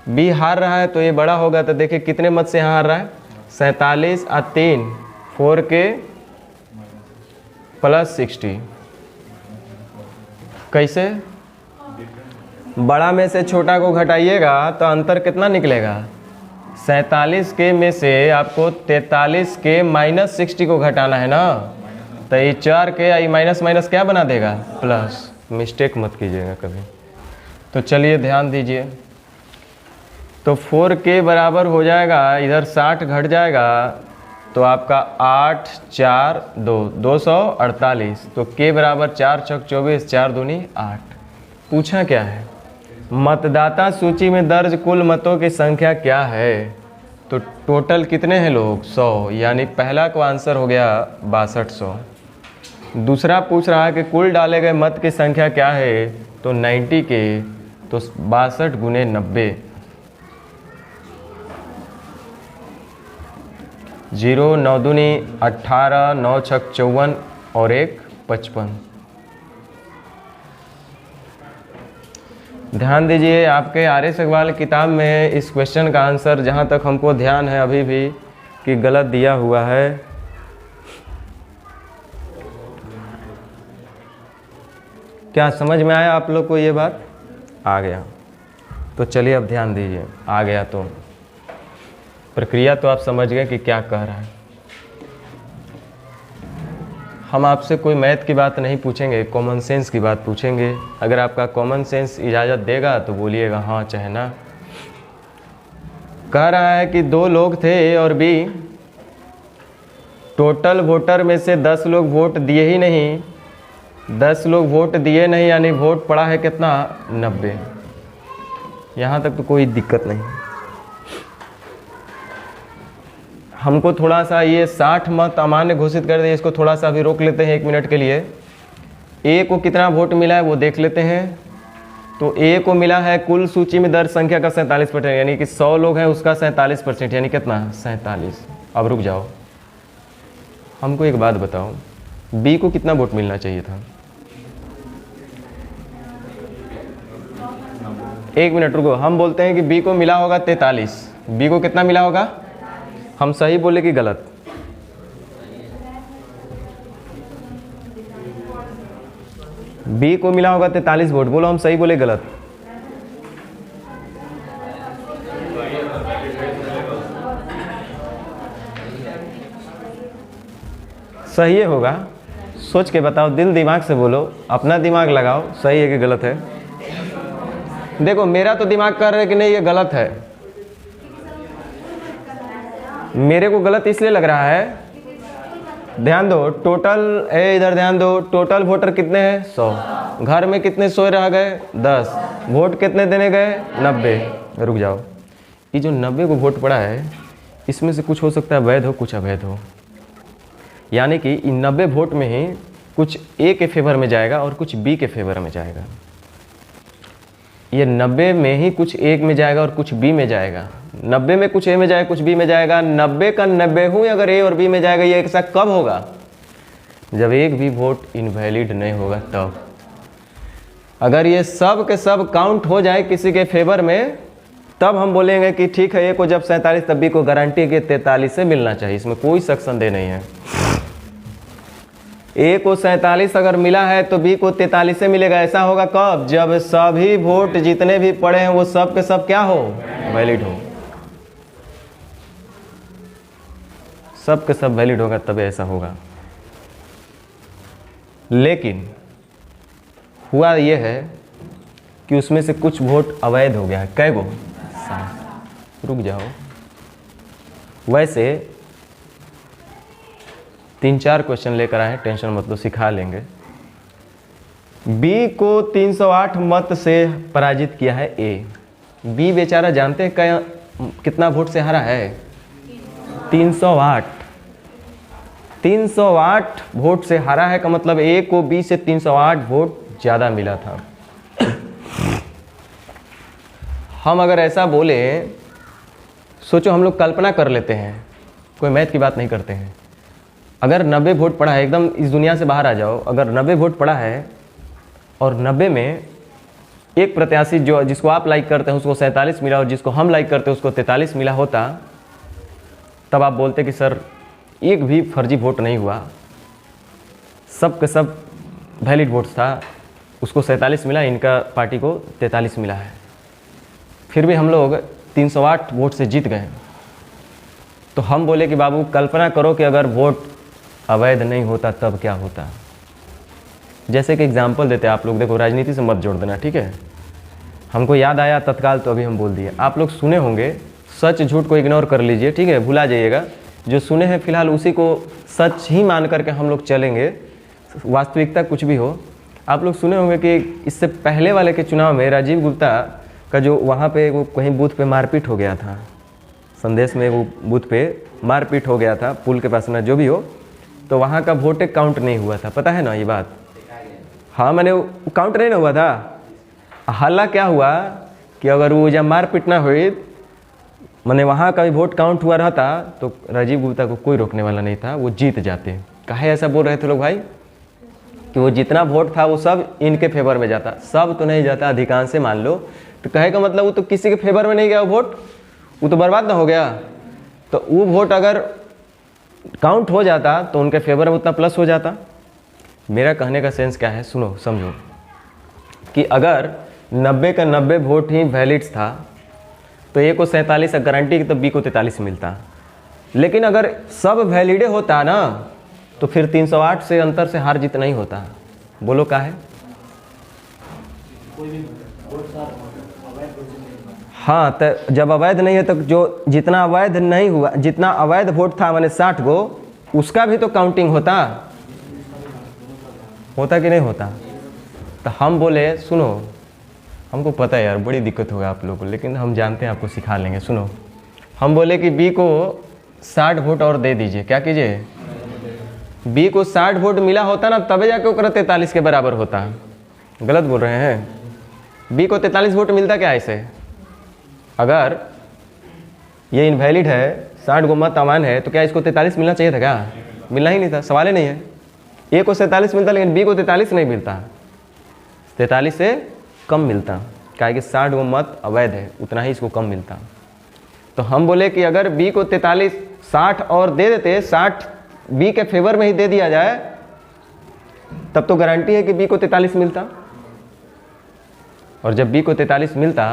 बी हार रहा है तो ये बड़ा होगा। तो देखिए कितने मत से यहाँ हार रहा है, 47 और 3 4 के प्लस 60। कैसे, बड़ा में से छोटा को घटाइएगा तो अंतर कितना निकलेगा, 47 के में से आपको 43 के माइनस 60 को घटाना है ना। तो ये 4 के आई माइनस माइनस क्या बना देगा प्लस, मिस्टेक मत कीजिएगा कभी। तो चलिए ध्यान दीजिए, तो 4 के बराबर हो जाएगा, इधर 60 घट जाएगा तो आपका 8 4 2 248। तो के बराबर 4 6 24 4 दूनी 8। पूछा क्या है, मतदाता सूची में दर्ज कुल मतों की संख्या क्या है। तो टोटल कितने हैं लोग 100, यानी पहला का आंसर हो गया 6200। दूसरा पूछ रहा है कि कुल डाले गए मत की संख्या क्या है, तो 90 के, तो 62 गुने 90, 0 9 दूनी 18 9 6 54 और 1 55। ध्यान दीजिए, आपके आर.एस. अग्रवाल किताब में इस क्वेश्चन का आंसर जहाँ तक हमको ध्यान है अभी भी कि गलत दिया हुआ है। क्या समझ में आया आप लोग को ये बात, आ गया। तो चलिए अब ध्यान दीजिए, आ गया तो प्रक्रिया तो आप समझ गए कि क्या कह रहा है। हम आपसे कोई मैथ की बात नहीं पूछेंगे, कॉमन सेंस की बात पूछेंगे। अगर आपका कॉमन सेंस इजाज़त देगा तो बोलिएगा हाँ चाहे ना। कह रहा है कि 2 लोग थे और बी टोटल वोटर में से 10 लोग वोट दिए ही नहीं, 10 लोग वोट दिए नहीं, यानी वोट पड़ा है कितना 90। यहाँ तक तो कोई दिक्कत नहीं। हमको थोड़ा सा ये 60 मत अमान्य घोषित कर दिए, इसको थोड़ा सा अभी रोक लेते हैं 1 मिनट के लिए। ए को कितना वोट मिला है वो देख लेते हैं। तो ए को मिला है कुल सूची में दर्ज संख्या का 47%, यानी कि 100 लोग हैं उसका 47%, यानी कितना 47। अब रुक जाओ, हमको एक बात बताओ, बी को कितना वोट मिलना चाहिए था? 1 मिनट रुको, हम बोलते हैं कि बी को मिला होगा 43। बी को कितना मिला होगा? हम सही बोले कि गलत? बी को मिला होगा 43 वोट, बोलो हम सही बोले गलत? सही है होगा, सोच के बताओ, दिल दिमाग से बोलो, अपना दिमाग लगाओ, सही है कि गलत है? देखो मेरा तो दिमाग कर रहा है कि नहीं ये गलत है, मेरे को गलत इसलिए लग रहा है, ध्यान दो टोटल, इधर ध्यान दो, टोटल वोटर कितने हैं? 100। घर में कितने सोए रह गए? 10। वोट कितने देने गए? 90। रुक जाओ, ये जो 90 को वोट पड़ा है इसमें से कुछ हो सकता है वैध हो, कुछ अवैध हो, यानी कि इन 90 वोट में ही कुछ ए के फेवर में जाएगा और कुछ बी के फेवर में जाएगा। ये 90 में ही कुछ ए में जाएगा और कुछ बी में जाएगा, 90 में कुछ ए में जाएगा कुछ बी में जाएगा, 90 का 90 अगर ए और बी में जाएगा। ये ऐसा कब होगा? जब एक भी वोट इनवैलिड नहीं होगा तब। अगर ये सब के सब काउंट हो जाए किसी के फेवर में, तब हम बोलेंगे कि ठीक है, ए को जब 47 तब बी को गारंटी के 43 से मिलना चाहिए, इसमें कोई शक संदेह नहीं है। ए को 47 अगर मिला है तो बी को 43 से मिलेगा। ऐसा होगा कब? जब सभी वोट जितने भी पड़े हैं वो सब के सब क्या हो? वैलिड हो। सब के सब वैलिड होगा तब ऐसा होगा। लेकिन हुआ ये है कि उसमें से कुछ वोट अवैध हो गया है। कै गो? 7। रुक जाओ, वैसे 3-4 क्वेश्चन लेकर आए, टेंशन मत लो, सिखा लेंगे। बी को 308 मत से पराजित किया है ए। बी बेचारा जानते हैं क्या कितना वोट से हारा है? 308। 308 वोट से हारा है का मतलब ए को बी से 308 वोट ज़्यादा मिला था। हम अगर ऐसा बोले, सोचो हम लोग कल्पना कर लेते हैं, कोई मैथ की बात नहीं करते हैं। अगर 90 वोट पड़ा है, एकदम इस दुनिया से बाहर आ जाओ, अगर 90 वोट पड़ा है और 90 में एक प्रत्याशी जो जिसको आप लाइक करते हैं उसको 47 मिला और जिसको हम लाइक करते हैं उसको 43 मिला होता, तब आप बोलते कि सर एक भी फर्जी वोट नहीं हुआ, सब के सब वैलिड वोट्स था, उसको 47 मिला, इनका पार्टी को 43 मिला है, फिर भी हम लोग 308 वोट से जीत गए। तो हम बोले कि बाबू कल्पना करो कि अगर वोट अवैध नहीं होता तब क्या होता। जैसे कि एग्जाम्पल देते हैं आप लोग, देखो राजनीति से मत जोड़ देना, ठीक है? हमको याद आया तत्काल तो अभी हम बोल दिए। आप लोग सुने होंगे, सच झूठ को इग्नोर कर लीजिए, ठीक है, भुला जाइएगा। जो सुने हैं फिलहाल उसी को सच ही मान करके हम लोग चलेंगे, वास्तविकता कुछ भी हो। आप लोग सुने होंगे कि इससे पहले वाले के चुनाव में राजीव गुप्ता का जो वहाँ पे वो कहीं बूथ पे मारपीट हो गया था, संदेश में वो बूथ पे मारपीट हो गया था, पुल के पास में जो भी हो, तो वहाँ का वोट काउंट नहीं हुआ था, पता है ना ये बात? हाँ, मैंने काउंट नहीं ना हुआ था। हल्ला क्या हुआ कि अगर वो जब मारपीट ना हुई, मैंने वहाँ का भी वोट काउंट हुआ रहता तो राजीव गुप्ता को कोई रोकने वाला नहीं था, वो जीत जाते। काहे ऐसा बोल रहे थे लोग भाई कि वो जितना वोट था वो सब इनके फेवर में जाता? सब तो नहीं जाता, अधिकांश से मान लो। तो कहे का मतलब वो तो किसी के फेवर में नहीं गया, वो वोट वो तो बर्बाद ना हो गया। तो वो वोट अगर काउंट हो जाता तो उनके फेवर में उतना प्लस हो जाता। मेरा कहने का सेंस क्या है, सुनो समझो, कि अगर 90 का 90 वोट ही वैलिड था तो ए को 47 गारंटी की, तो बी को 43 मिलता। लेकिन अगर सब वैलिडे होता ना तो फिर 308 से अंतर से हार जीत नहीं होता। बोलो क्या है? हाँ, तो जब अवैध नहीं है तो जो जितना अवैध नहीं हुआ, जितना अवैध वोट था मैंने 60 गो, उसका भी तो काउंटिंग होता कि नहीं होता? तो हम बोले सुनो, हमको पता है यार बड़ी दिक्कत होगा आप लोगों को, लेकिन हम जानते हैं आपको सिखा लेंगे। सुनो, हम बोले कि बी को 60 वोट और दे दीजिए। क्या कीजिए? बी को 60 वोट मिला होता ना तबे जाके ओकरा 43 के बराबर होता। गलत बोल रहे हैं? बी को 43 वोट मिलता क्या ऐसे? अगर ये इनवैलिड है, 60 गो मत अमान है, तो क्या इसको 43 मिलना चाहिए था क्या? मिलना ही नहीं था, सवाल ही नहीं है। ए को 47 मिलता लेकिन बी को 43 नहीं मिलता, 43 से कम मिलता, क्या कि 60 गो मत अवैध है, उतना ही इसको कम मिलता। तो हम बोले कि अगर बी को 43 60 और दे देते, 60 बी के फेवर में ही दे दिया जाए, तब तो गारंटी है कि बी को 43 मिलता। और जब बी को 43 मिलता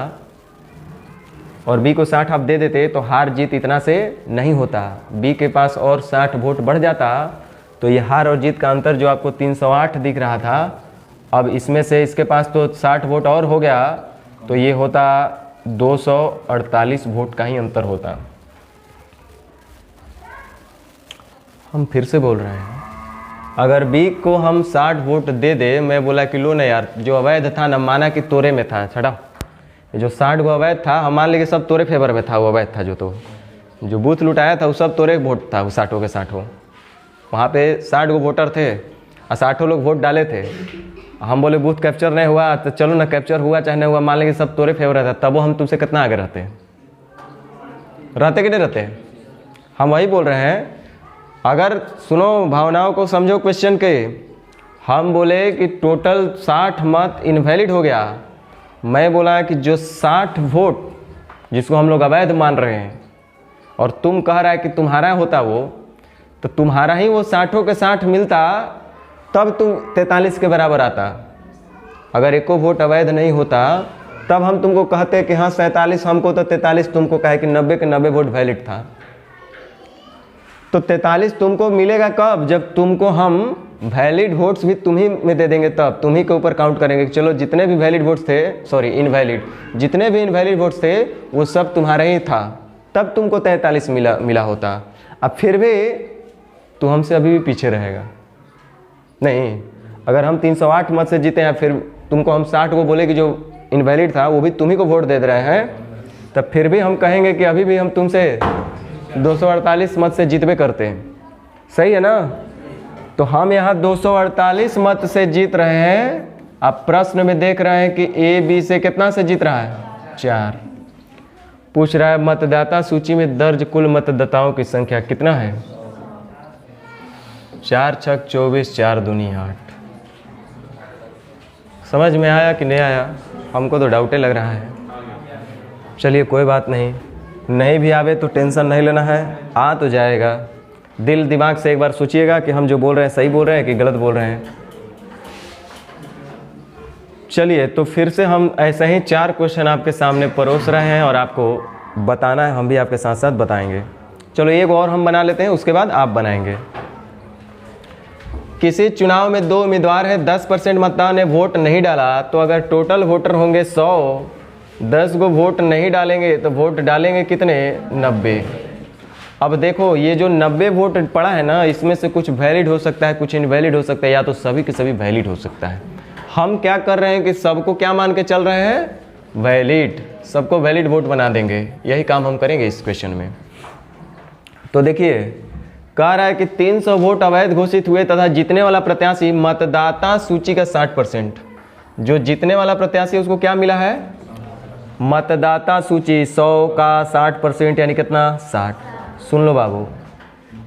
और बी को 60 आप दे देते तो हार जीत इतना से नहीं होता, बी के पास और 60 वोट बढ़ जाता। तो ये हार और जीत का अंतर जो आपको 308 दिख रहा था, अब इसमें से इसके पास तो 60 वोट और हो गया, तो ये होता 248 वोट का ही अंतर होता। हम फिर से बोल रहे हैं, अगर बी को हम 60 वोट दे दे, मैं बोला कि लो ना यार, जो अवैध था ना, माना कि तोरे में था, छड़ा जो 60 गो अवैध था, हम मान लेंगे सब तोरे फेवर में था, वो अवैध था, जो बूथ लुटाया था वो सब तोरे वोट था, वो 60 के 60। वहाँ पे 60 गो वोटर थे और 60 लोग वोट डाले थे। हम बोले बूथ कैप्चर नहीं हुआ, तो चलो ना, कैप्चर हुआ चाहे नहीं हुआ, मान लेंगे सब तोरे फेवर रहता, तब वो हम तुमसे कितना आगे रहते कि नहीं रहते? हम वही बोल रहे हैं। अगर सुनो, भावनाओं को समझो क्वेश्चन के, हम बोले कि टोटल 60 मत इनवैलिड हो गया, मैं बोला कि जो 60 वोट जिसको हम लोग अवैध मान रहे हैं और तुम कह रहा है कि तुम्हारा होता वो, तो तुम्हारा ही वो 60 के 60 मिलता, तब तुम 43 के बराबर आता। अगर एको वोट अवैध नहीं होता तब हम तुमको कहते कि हाँ 47 हमको तो 43 तुमको, कहे कि 90 के 90 वोट वैलिड था। तो 43 तुमको मिलेगा कब? जब तुमको हम वैलिड वोट्स भी तुम्ही में दे देंगे, तब तुम्ही के ऊपर काउंट करेंगे कि चलो जितने भी वैलिड वोट्स थे, सॉरी इनवैलिड, जितने भी इनवैलिड वोट्स थे वो सब तुम्हारा ही था, तब तुमको 43 मिला होता। अब फिर भी तू हमसे अभी भी पीछे रहेगा नहीं। अगर हम 308 मत से जीते हैं, फिर तुमको हम 60 को बोले कि जो इनवैलिड था वो भी तुम्ही को वोट दे रहे हैं, तब फिर भी हम कहेंगे कि अभी भी हम तुमसे 248 मत से जीतबे करते हैं। सही है ना? तो हम यहाँ 248 मत से जीत रहे हैं। आप प्रश्न में देख रहे हैं कि ए बी से कितना से जीत रहा है? 4। पूछ रहा है मतदाता सूची में दर्ज कुल मतदाताओं की संख्या कितना है? 4 छक 24, 4 दूनी 8। समझ में आया कि नहीं आया? हमको तो डाउटे लग रहा है। चलिए कोई बात नहीं भी आवे तो टेंशन नहीं लेना है, आ तो जाएगा। दिल दिमाग से एक बार सोचिएगा कि हम जो बोल रहे हैं सही बोल रहे हैं कि गलत बोल रहे हैं। चलिए तो फिर से हम ऐसे ही 4 क्वेश्चन आपके सामने परोस रहे हैं और आपको बताना है, हम भी आपके साथ साथ बताएंगे। चलो एक और हम बना लेते हैं, उसके बाद आप बनाएंगे। किसी चुनाव में 2 उम्मीदवार है, 10% मतदाता ने वोट नहीं डाला, तो अगर टोटल वोटर होंगे 100, 10 गो वोट नहीं डालेंगे तो वोट डालेंगे कितने? 90। अब देखो ये जो 90 वोट पड़ा है ना, इसमें से कुछ वैलिड हो सकता है, कुछ इनवैलिड हो सकता है, या तो सभी के सभी वैलिड हो सकता है। हम क्या कर रहे हैं कि सबको क्या मान के चल रहे हैं? वैलिड। सबको वैलिड वोट बना देंगे, यही काम हम करेंगे इस क्वेश्चन में। तो देखिए कह रहा है कि 300 वोट अवैध घोषित हुए तथा जीतने वाला प्रत्याशी मतदाता सूची का 60%। जो जीतने वाला प्रत्याशी उसको क्या मिला है? मतदाता सूची 100 का 60%, यानी कितना? 60। सुन लो बाबू,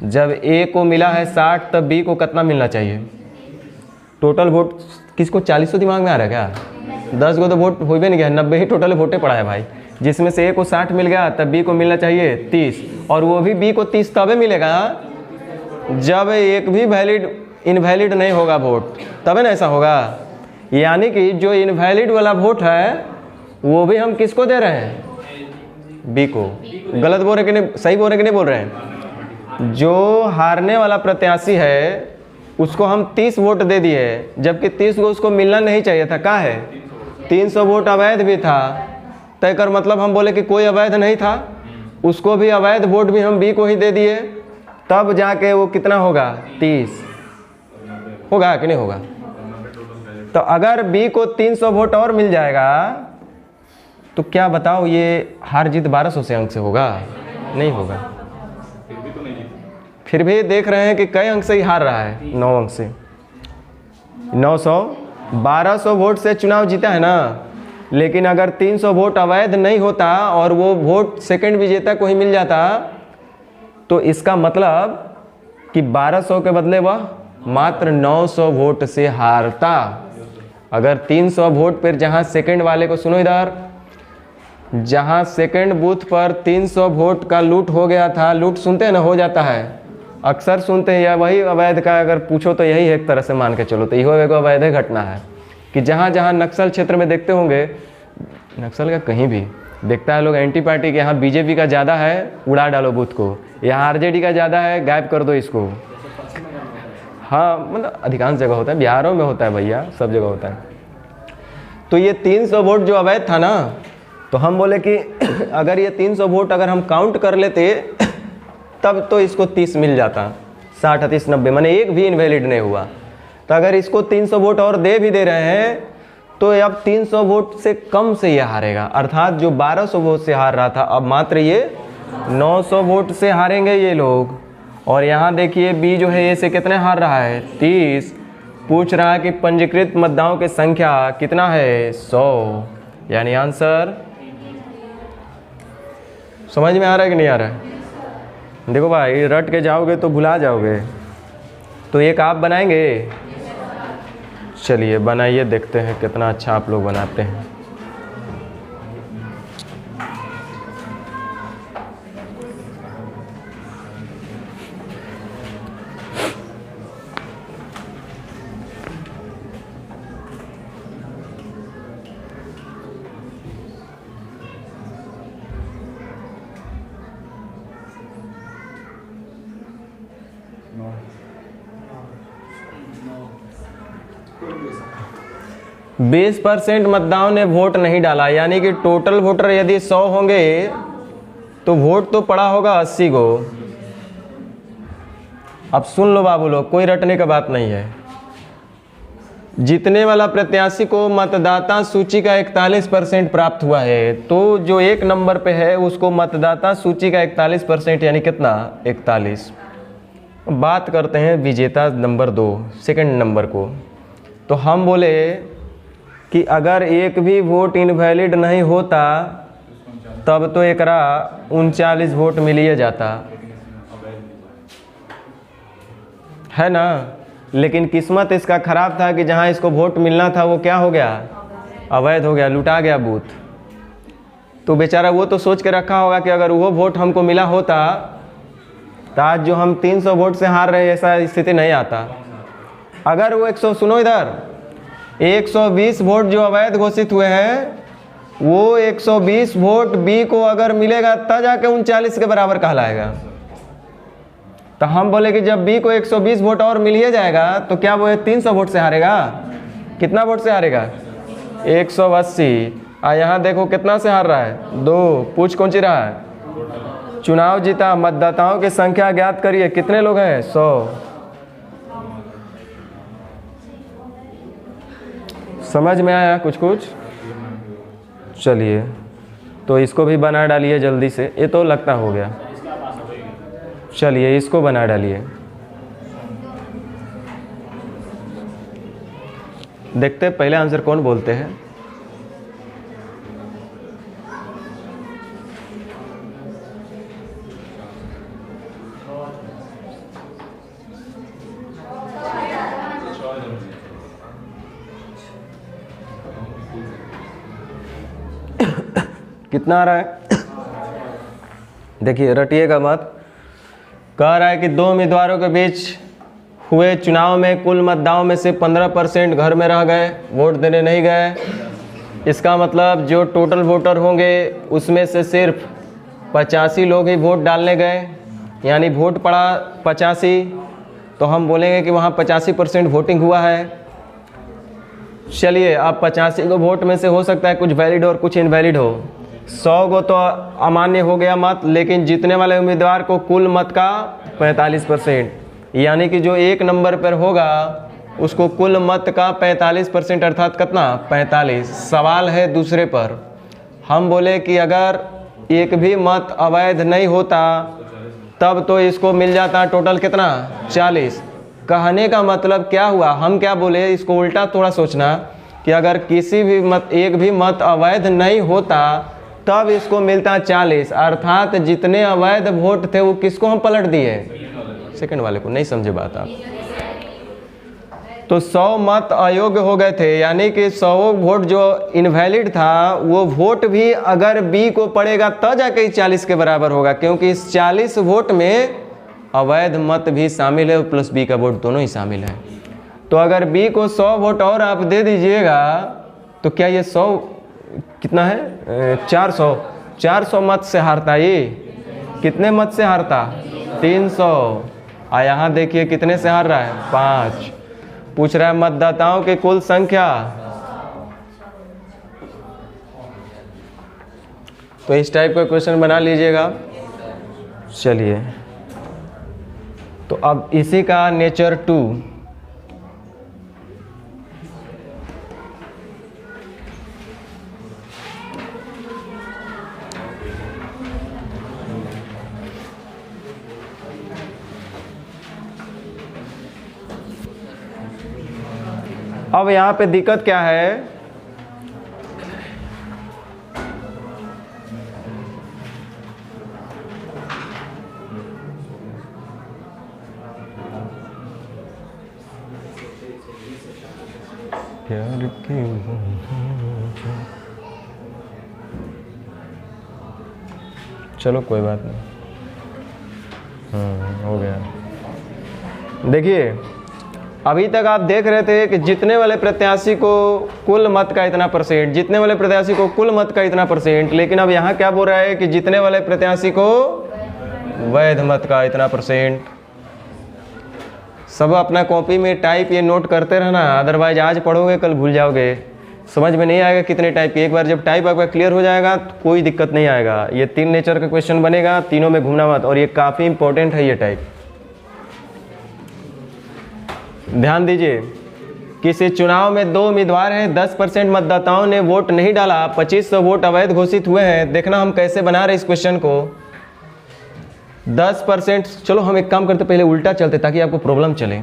जब ए को मिला है 60 तब बी को कितना मिलना चाहिए? टोटल वोट किसको 40 दिमाग में आ रहा है क्या? 10 को तो वोट हो भी नहीं गया, 90 ही टोटल वोटे पड़ा है भाई। जिसमें से ए को 60 मिल गया तब बी को मिलना चाहिए 30, और वो भी बी को 30 तभी मिलेगा जब एक भी वैलिड इनवैलिड नहीं होगा वोट, तब ना ऐसा होगा। यानी कि जो इनवैलिड वाला वोट है वो भी हम किसको दे रहे हैं? बी को। गलत बोल रहे कि नहीं, सही बोल रहे कि नहीं बोल रहे हैं? जो हारने वाला प्रत्याशी है उसको हम 30 वोट दे दिए, जबकि 30 को उसको मिलना नहीं चाहिए था। क्या है? 300 वोट अवैध भी था, तय कर मतलब हम बोले कि कोई अवैध नहीं था, उसको भी अवैध वोट भी हम बी को ही दे दिए, तब जाके वो कितना होगा? 30 होगा कि नहीं होगा? तो अगर बी को 300 वोट और मिल जाएगा तो क्या बताओ ये हार जीत 1200 से अंक से होगा? नहीं होगा। फिर भी देख रहे हैं कि कई अंक से ही हार रहा है, 9 अंक से। 900 1200 वोट से चुनाव जीता है ना, लेकिन अगर 300 वोट अवैध नहीं होता और वो वोट सेकंड विजेता को ही मिल जाता तो इसका मतलब कि 1200 के बदले वह मात्र 900 वोट से हारता। अगर 300 वोट पर जहां सेकंड वाले को, सुनो इधर, जहां सेकंड बूथ पर 300 वोट का लूट हो गया था, लूट सुनते हैं ना, हो जाता है, अक्सर सुनते हैं, या वही अवैध का अगर पूछो तो यही एक तरह से मान के चलो, तो यही एक अवैध घटना है कि जहां जहां नक्सल क्षेत्र में देखते होंगे, नक्सल का कहीं भी देखता है लोग एंटी पार्टी के, यहाँ बीजेपी का ज़्यादा है, उड़ा डालो बूथ को, यहाँ आरजेडी का ज़्यादा है, गायब कर दो इसको। हाँ, मतलब अधिकांश जगह होता है, बिहारों में होता है भैया, सब जगह होता है। तो ये 300 वोट जो अवैध था ना, तो हम बोले कि अगर ये 300 वोट अगर हम काउंट कर लेते तब तो इसको 30 मिल जाता, 60, 30, 90, माने एक भी इनवैलिड नहीं हुआ। तो अगर इसको 300 वोट और दे भी दे रहे हैं तो अब 300 वोट से कम से ये हारेगा, अर्थात जो 1200 वोट से हार रहा था अब मात्र ये 900 वोट से हारेंगे ये लोग। और यहाँ देखिए बी जो है ये से कितने हार रहा है, 30। पूछ रहा है कि पंजीकृत मतदाताओं की संख्या कितना है, 100, यानी आंसर समझ में आ रहा है कि नहीं आ रहा है? देखो भाई, रट के जाओगे तो भुला जाओगे। तो एक आप बनाएंगे, चलिए बनाइए, देखते हैं कितना अच्छा आप लोग बनाते हैं। बीस 20% मतदाताओं ने वोट नहीं डाला, यानी कि टोटल वोटर यदि 100 होंगे तो वोट तो पड़ा होगा 80 को। अब सुन लो बाबू लोग, कोई रटने का बात नहीं है। जीतने वाला प्रत्याशी को मतदाता सूची का 41% प्राप्त हुआ है, तो जो एक नंबर पे है उसको मतदाता सूची का 41%, यानी कितना, 41। बात करते हैं विजेता नंबर 2, सेकंड नंबर को। तो हम बोले कि अगर एक भी वोट इनवैलिड नहीं होता तब तो एकरा 39 वोट मिलिए जाता है ना। लेकिन किस्मत इसका खराब था कि जहां इसको वोट मिलना था वो क्या हो गया, अवैध हो गया, लुटा गया बूथ। तो बेचारा वो तो सोच के रखा होगा कि अगर वो वोट हमको मिला होता तो आज जो हम 300 वोट से हार रहे ऐसा स्थिति नहीं आता। अगर वो 100, सुनो इधर, 120 वोट जो अवैध घोषित हुए हैं, वो 120 वोट बी को अगर मिलेगा तब जाके 39 के बराबर कहलाएगा। तो हम बोले कि जब बी को 120 वोट और मिल ही जाएगा तो क्या वो 300 वोट से हारेगा? कितना वोट से हारेगा? 180। यहाँ देखो कितना से हार रहा है, 2। पूछ कौन सी रहा है? चुनाव जीता। मतदाताओं की संख्या ज्ञात करिए, कितने लोग हैं? 100। समझ में आया कुछ कुछ? चलिए तो इसको भी बना डालिए जल्दी से, ये तो लगता हो गया। चलिए इसको बना डालिए, देखते पहले आंसर कौन बोलते हैं। कितना आ रहा है? देखिए रटिएगा मत। कह रहा है कि 2 उम्मीदवारों के बीच हुए चुनाव में कुल मतदाताओं में से 15% घर में रह गए, वोट देने नहीं गए। इसका मतलब जो टोटल वोटर होंगे उसमें से सिर्फ 85 लोग ही वोट डालने गए, यानी वोट पड़ा 85। तो हम बोलेंगे कि वहाँ 85% वोटिंग हुआ है। चलिए अब 85 को वोट में से हो सकता है कुछ वैलिड और कुछ इनवैलिड हो। 100 को तो अमान्य हो गया मत, लेकिन जीतने वाले उम्मीदवार को कुल मत का 45%, यानी कि जो एक नंबर पर होगा उसको कुल मत का 45%, अर्थात कितना? 45। सवाल है दूसरे पर। हम बोले कि अगर एक भी मत अवैध नहीं होता तब तो इसको मिल जाता टोटल कितना? 40। कहने का मतलब क्या हुआ, हम क्या बोले, इसको उल्टा थोड़ा सोचना कि अगर किसी भी मत, एक भी मत अवैध नहीं होता तब इसको मिलता 40, अर्थात जितने अवैध वोट थे वो किसको हम पलट दिए, सेकंड वाले को। नहीं समझे बात आप। तो 100 मत अयोग्य हो गए थे, यानी कि 100 वोट जो इनवैलिड था वो वोट भी अगर बी को पड़ेगा तब जाके 40 के बराबर होगा, क्योंकि इस 40 वोट में अवैध मत भी शामिल है प्लस बी का वोट दोनों ही शामिल है। तो अगर बी को 100 वोट और आप दे दीजिएगा तो क्या ये 100 कितना है 400 मत से हारता, ये कितने मत से हारता 300। यहाँ देखिए कितने से हार रहा है 5। पूछ रहा है मतदाताओं की कुल संख्या, तो इस टाइप का क्वेश्चन बना लीजिएगा। चलिए तो अब इसी का नेचर 2, अब यहाँ पे दिक्कत क्या है, प्यार की चलो कोई बात नहीं, हो गया। देखिए अभी तक आप देख रहे थे कि जीतने वाले प्रत्याशी को कुल मत का इतना परसेंट, जीतने वाले प्रत्याशी को कुल मत का इतना परसेंट, लेकिन अब यहाँ क्या बोल रहा है कि जीतने वाले प्रत्याशी को वैध मत का इतना परसेंट। सब अपना कॉपी में टाइप ये नोट करते रहना, अदरवाइज आज पढ़ोगे कल भूल जाओगे, समझ में नहीं आएगा कितने टाइप की। एक बार जब टाइप आपका क्लियर हो जाएगा तो कोई दिक्कत नहीं आएगा। ये 3 नेचर का क्वेश्चन बनेगा, तीनों में घूमना मत, और ये काफ़ी इंपॉर्टेंट है ये टाइप। ध्यान दीजिए, किसी चुनाव में 2 उम्मीदवार हैं, 10% मतदाताओं ने वोट नहीं डाला, 2500 वोट अवैध घोषित हुए हैं। देखना हम कैसे बना रहे इस क्वेश्चन को। 10%, चलो हम एक काम करते पहले उल्टा चलते ताकि आपको प्रॉब्लम चले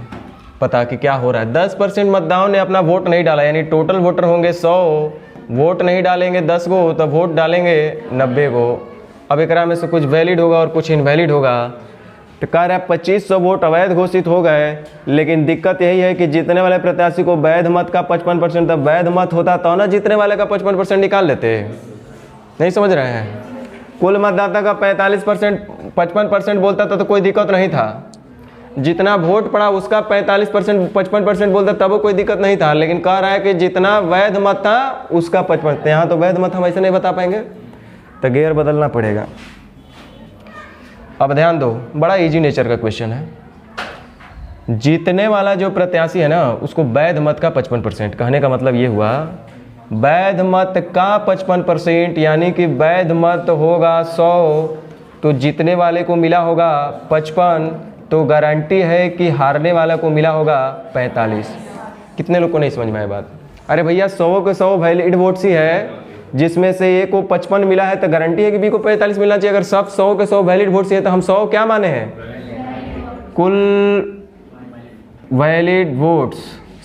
पता कि क्या हो रहा है। 10% मतदाताओं ने अपना वोट नहीं डाला, यानी टोटल वोटर होंगे 100, वोट नहीं डालेंगे 10 गो, तो वोट डालेंगे 90 गो। अब एक में से कुछ वैलिड होगा और कुछ इनवैलिड होगा। तो कह रहा है 2500 वोट अवैध घोषित हो गए, लेकिन दिक्कत यही है कि जीतने वाले प्रत्याशी को वैध मत का 55%, तब वैध मत होता तो ना जीतने वाले का 55% निकाल लेते। नहीं समझ रहे हैं? कुल मतदाता का 55% बोलता था तो कोई दिक्कत नहीं था, जितना वोट पड़ा उसका 55% बोलता तब कोई दिक्कत नहीं था, लेकिन कह रहा है कि जितना वैध मत था उसका 55। यहाँ तो वैध मत हम ऐसे नहीं बता पाएंगे, तो गेयर बदलना पड़ेगा। अब ध्यान दो, बड़ा इजी नेचर का क्वेश्चन है। जीतने वाला जो प्रत्याशी है ना उसको वैध मत का 55%, कहने का मतलब ये हुआ वैध मत का 55%, यानी कि वैध मत होगा 100 तो जीतने वाले को मिला होगा 55, तो गारंटी है कि हारने वाला को मिला होगा 45। कितने लोग को नहीं समझ में आया बात? अरे भैया 100 के 100 वैलिड वोट्स ही है, जिसमें से ए को 55 मिला है तो गारंटी है कि बी को 45 मिलना चाहिए। अगर सब 100 के 100 वैलिड वोट्स है तो हम 100 क्या माने हैं? कुल वैलिड वोट्स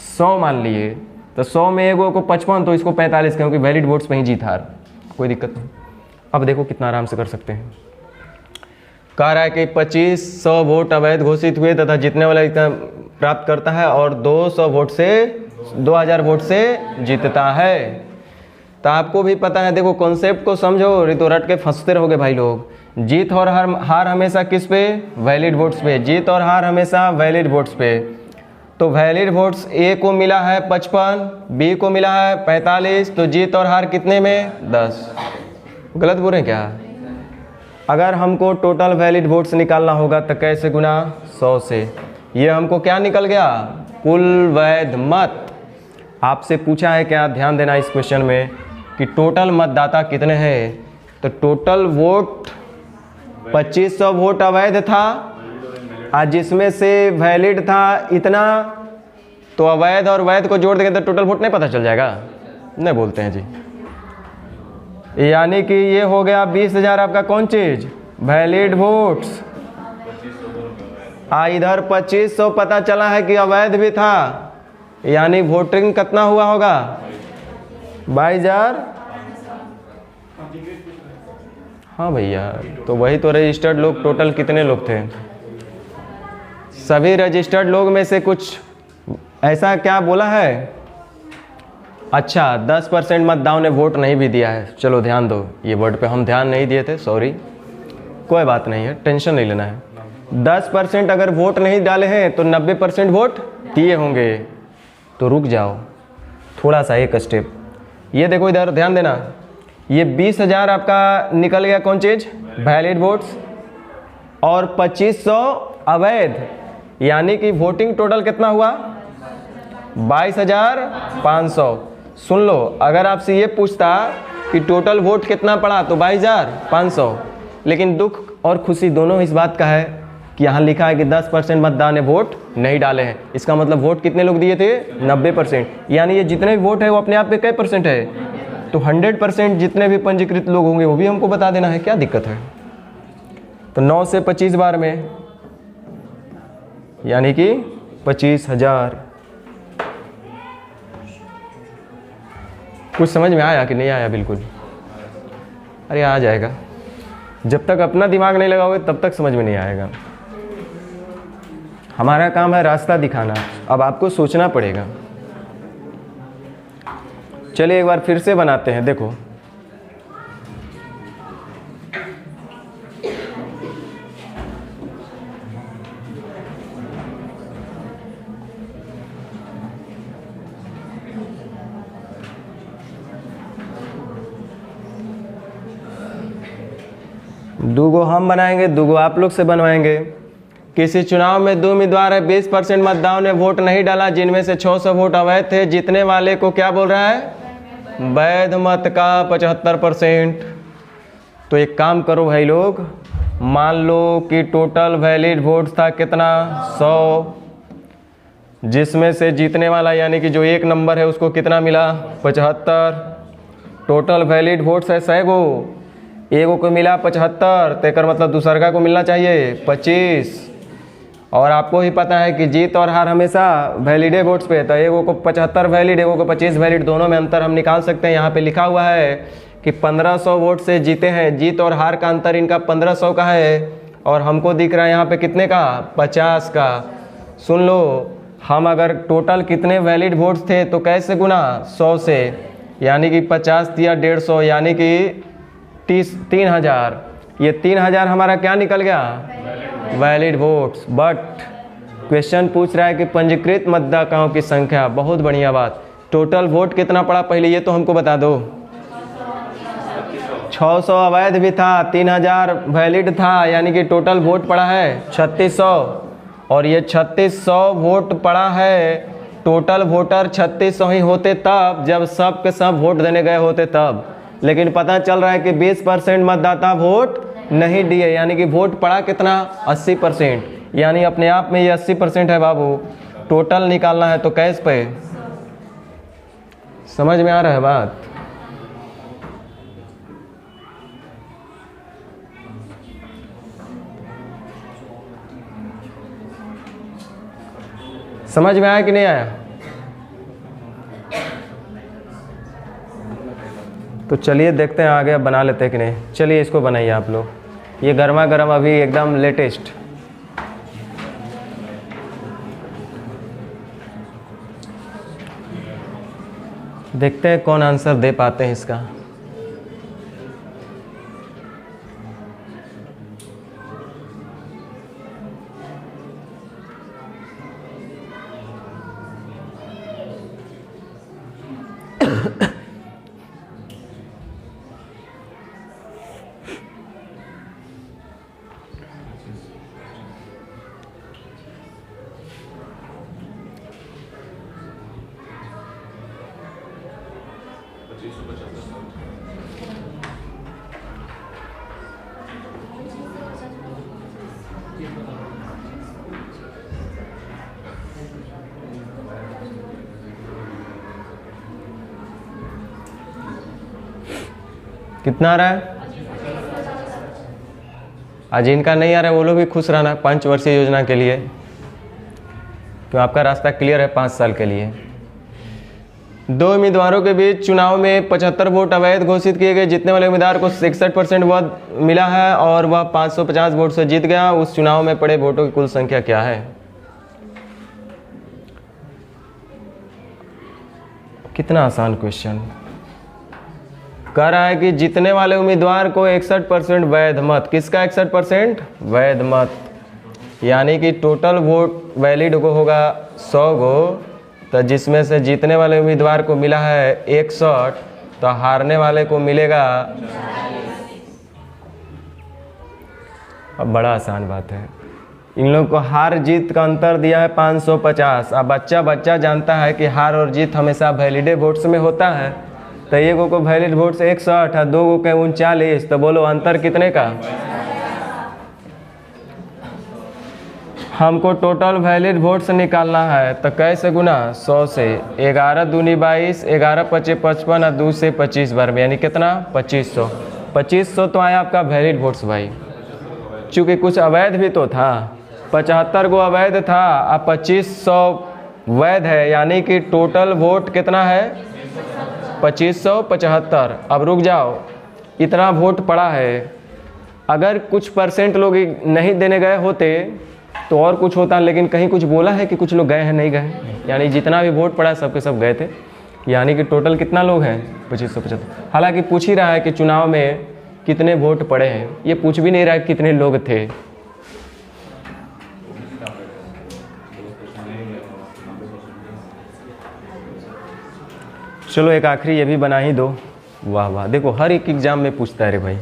100 मान लिए, तो 100 में एगो को 55 तो इसको 45, क्योंकि वैलिड वोट्स पे ही जीत हार, कोई दिक्कत नहीं। अब देखो कितना आराम से कर सकते हैं। कह रहा है कि 2500 वोट अवैध घोषित हुए तथा जीतने वाला इतना प्राप्त करता है और 200 वोट से 2000 वोट से जीतता है। तो आपको भी पता है, देखो कॉन्सेप्ट को समझो, रितो रट के फंसते रहोगे भाई लोग। जीत और हार हमेशा किस पे? वैलिड वोट्स पे। जीत और हार हमेशा वैलिड वोट्स पे। तो वैलिड वोट्स ए को मिला है 55, बी को मिला है 45, तो जीत और हार कितने में? 10। गलत बोल रहे हैं क्या? अगर हमको टोटल वैलिड वोट्स निकालना होगा तो कैसे गुना? 100 से। ये हमको क्या निकल गया? कुल वैध मत। आपसे पूछा है क्या, ध्यान देना इस क्वेश्चन में, कि टोटल मतदाता कितने हैं? तो टोटल वोट 2500 वोट अवैध था, आज जिसमें से वैलिड था इतना, तो अवैध और वैध को जोड़ देंगे तो टोटल वोट नहीं पता चल जाएगा? नहीं बोलते हैं जी। यानी कि ये हो गया 20,000 आपका कौन चीज? Valid votes. इधर 2500 पता चला है कि अवैध भी था, यानी वोटिंग कितना हुआ होगा? 22,000 हाँ भैया, तो वही तो रजिस्टर्ड लोग टोटल कितने लोग थे? सभी रजिस्टर्ड लोग में से कुछ ऐसा क्या बोला है? अच्छा, 10% मतदाताओं ने वोट नहीं भी दिया है। चलो ध्यान दो, ये वर्ड पे हम ध्यान नहीं दिए थे, सॉरी, कोई बात नहीं है, टेंशन नहीं लेना है। 10% अगर वोट नहीं डाले हैं तो 90% वोट दिए होंगे। तो रुक जाओ थोड़ा सा, एक स्टेप। ये देखो इधर ध्यान देना, ये 20,000 आपका निकल गया कौन चीज़? वैलिड वोट्स, और 2500 अवैध, यानी कि वोटिंग टोटल कितना हुआ? 22,500। सुन लो, अगर आपसे ये पूछता कि टोटल वोट कितना पड़ा तो 22,500, लेकिन दुख और खुशी दोनों इस बात का है कि यहाँ लिखा है कि 10% मतदाता ने वोट नहीं डाले हैं। इसका मतलब वोट कितने लोग दिए थे? 90%। यानी ये जितने भी वोट है वो अपने आप पे कई परसेंट है? तो 100% जितने भी पंजीकृत लोग होंगे वो भी हमको बता देना है, क्या दिक्कत है? तो 9 से 25 बार में यानी कि 25,000। कुछ समझ में आया कि नहीं आया? बिल्कुल, अरे आ जाएगा, जब तक अपना दिमाग नहीं लगाओगे तब तक समझ में नहीं आएगा। हमारा काम है रास्ता दिखाना, अब आपको सोचना पड़ेगा। चलिए एक बार फिर से बनाते हैं, देखो दूगो हम बनाएंगे, दूगो आप लोग से बनवाएंगे। किसी चुनाव में 2 उम्मीदवार है, 20% मतदाताओं ने वोट नहीं डाला, जिनमें से 600 वोट अवैध थे। जीतने वाले को क्या बोल रहा है? वैध मत का 75%। तो एक काम करो भाई लोग, मान लो कि टोटल वैलिड वोट था कितना? 100, जिसमें से जीतने वाला यानी कि जो एक नंबर है उसको कितना मिला? 75। टोटल वैलिड वोट्स है 100 गो, एगो को मिला 75, तेकर मतलब दूसरका को मिलना चाहिए 25। और आपको ही पता है कि जीत और हार हमेशा वैलिडे वोट्स पे है, तो एगो को 75 वैलिड, एगो को 25 वैलिड, दोनों में अंतर हम निकाल सकते हैं। यहाँ पे लिखा हुआ है कि 1500 वोट से जीते हैं, जीत और हार का अंतर इनका 1500 का है, और हमको दिख रहा है यहाँ पे कितने का? 50 का। सुन लो, हम अगर टोटल कितने वैलिड वोट्स थे तो कैसे गुना? 100 से, यानी कि 50 या 150, यानी कि 3,000। ये 3,000 हमारा क्या निकल गया? Valid votes. बट क्वेश्चन पूछ रहा है कि पंजीकृत मतदाताओं की संख्या। बहुत बढ़िया बात। टोटल वोट कितना पड़ा पहले ये तो हमको बता दो। 600 अवैध भी था, 3,000 वैलिड था, यानी कि टोटल वोट पड़ा है 3600। और ये 3600 वोट पड़ा है, टोटल वोटर 3600 ही होते तब जब सब के सब वोट देने गए होते तब। लेकिन पता चल रहा है कि 20% मतदाता वोट नहीं दिए, यानी कि वोट पड़ा कितना? 80%। यानी अपने आप में ये 80% है बाबू। टोटल निकालना है तो कैश पे। समझ में आ रहा है बात? समझ में आया कि नहीं आया? तो चलिए देखते हैं आगे, अब बना लेते हैं कि नहीं। चलिए इसको बनाइए आप लोग, ये गर्मा गर्म अभी एकदम लेटेस्ट। देखते हैं कौन आंसर दे पाते हैं इसका। कितना आ रहा है? आज इनका नहीं आ रहा है वो लोग भी खुश रहना 5 वर्षीय योजना के लिए, तो आपका रास्ता क्लियर है 5 साल के लिए। दो उम्मीदवारों के बीच चुनाव में 75 वोट अवैध घोषित किए गए। जीतने वाले उम्मीदवार को 61% वोट मिला है और वह 550 वोट से जीत गया। उस चुनाव में पड़े वोटों की कुल संख्या क्या है? कितना आसान क्वेश्चन। कह रहा है कि जीतने वाले उम्मीदवार को 61% वैध मत, किसका 61% वैध मत, यानी कि टोटल वोट वैलिड को होगा 100 गो, तो जिसमें से जीतने वाले उम्मीदवार को मिला है 61, तो हारने वाले को मिलेगा। अब बड़ा आसान बात है, इन लोगों को हार जीत का अंतर दिया है 550। अब बच्चा जानता है कि हार और जीत हमेशा वैलिड वोट्स में होता है, तो एक को वैलिड वोट से 61 और 2 के 39, तो बोलो अंतर कितने का? हमको टोटल वैलिड वोट्स निकालना है, तो कैसे गुना? 100 से। 11 दूनी 22, 11 पचे 55 और 2 से 25 बार में, यानी कितना? 2500। 2500 तो आया आपका वैलिड वोट्स भाई। चूँकि कुछ अवैध भी तो था, 75 गो अवैध था, अब 2500 वैध है, यानी कि टोटल वोट कितना है? 2575। अब रुक जाओ, इतना वोट पड़ा है, अगर कुछ परसेंट लोग नहीं देने गए होते तो और कुछ होता, लेकिन कहीं कुछ बोला है कि कुछ लोग गए हैं नहीं गए, यानी जितना भी वोट पड़ा सबके सब गए थे, यानी कि टोटल कितना लोग हैं? 2575। हालांकि पूछ ही रहा है कि चुनाव में कितने वोट पड़े हैं, ये पूछ भी नहीं रहा है कितने लोग थे। चलो एक आखिरी ये भी बना ही दो। वाह वाह, देखो हर एक एग्जाम में पूछता है रे भाई।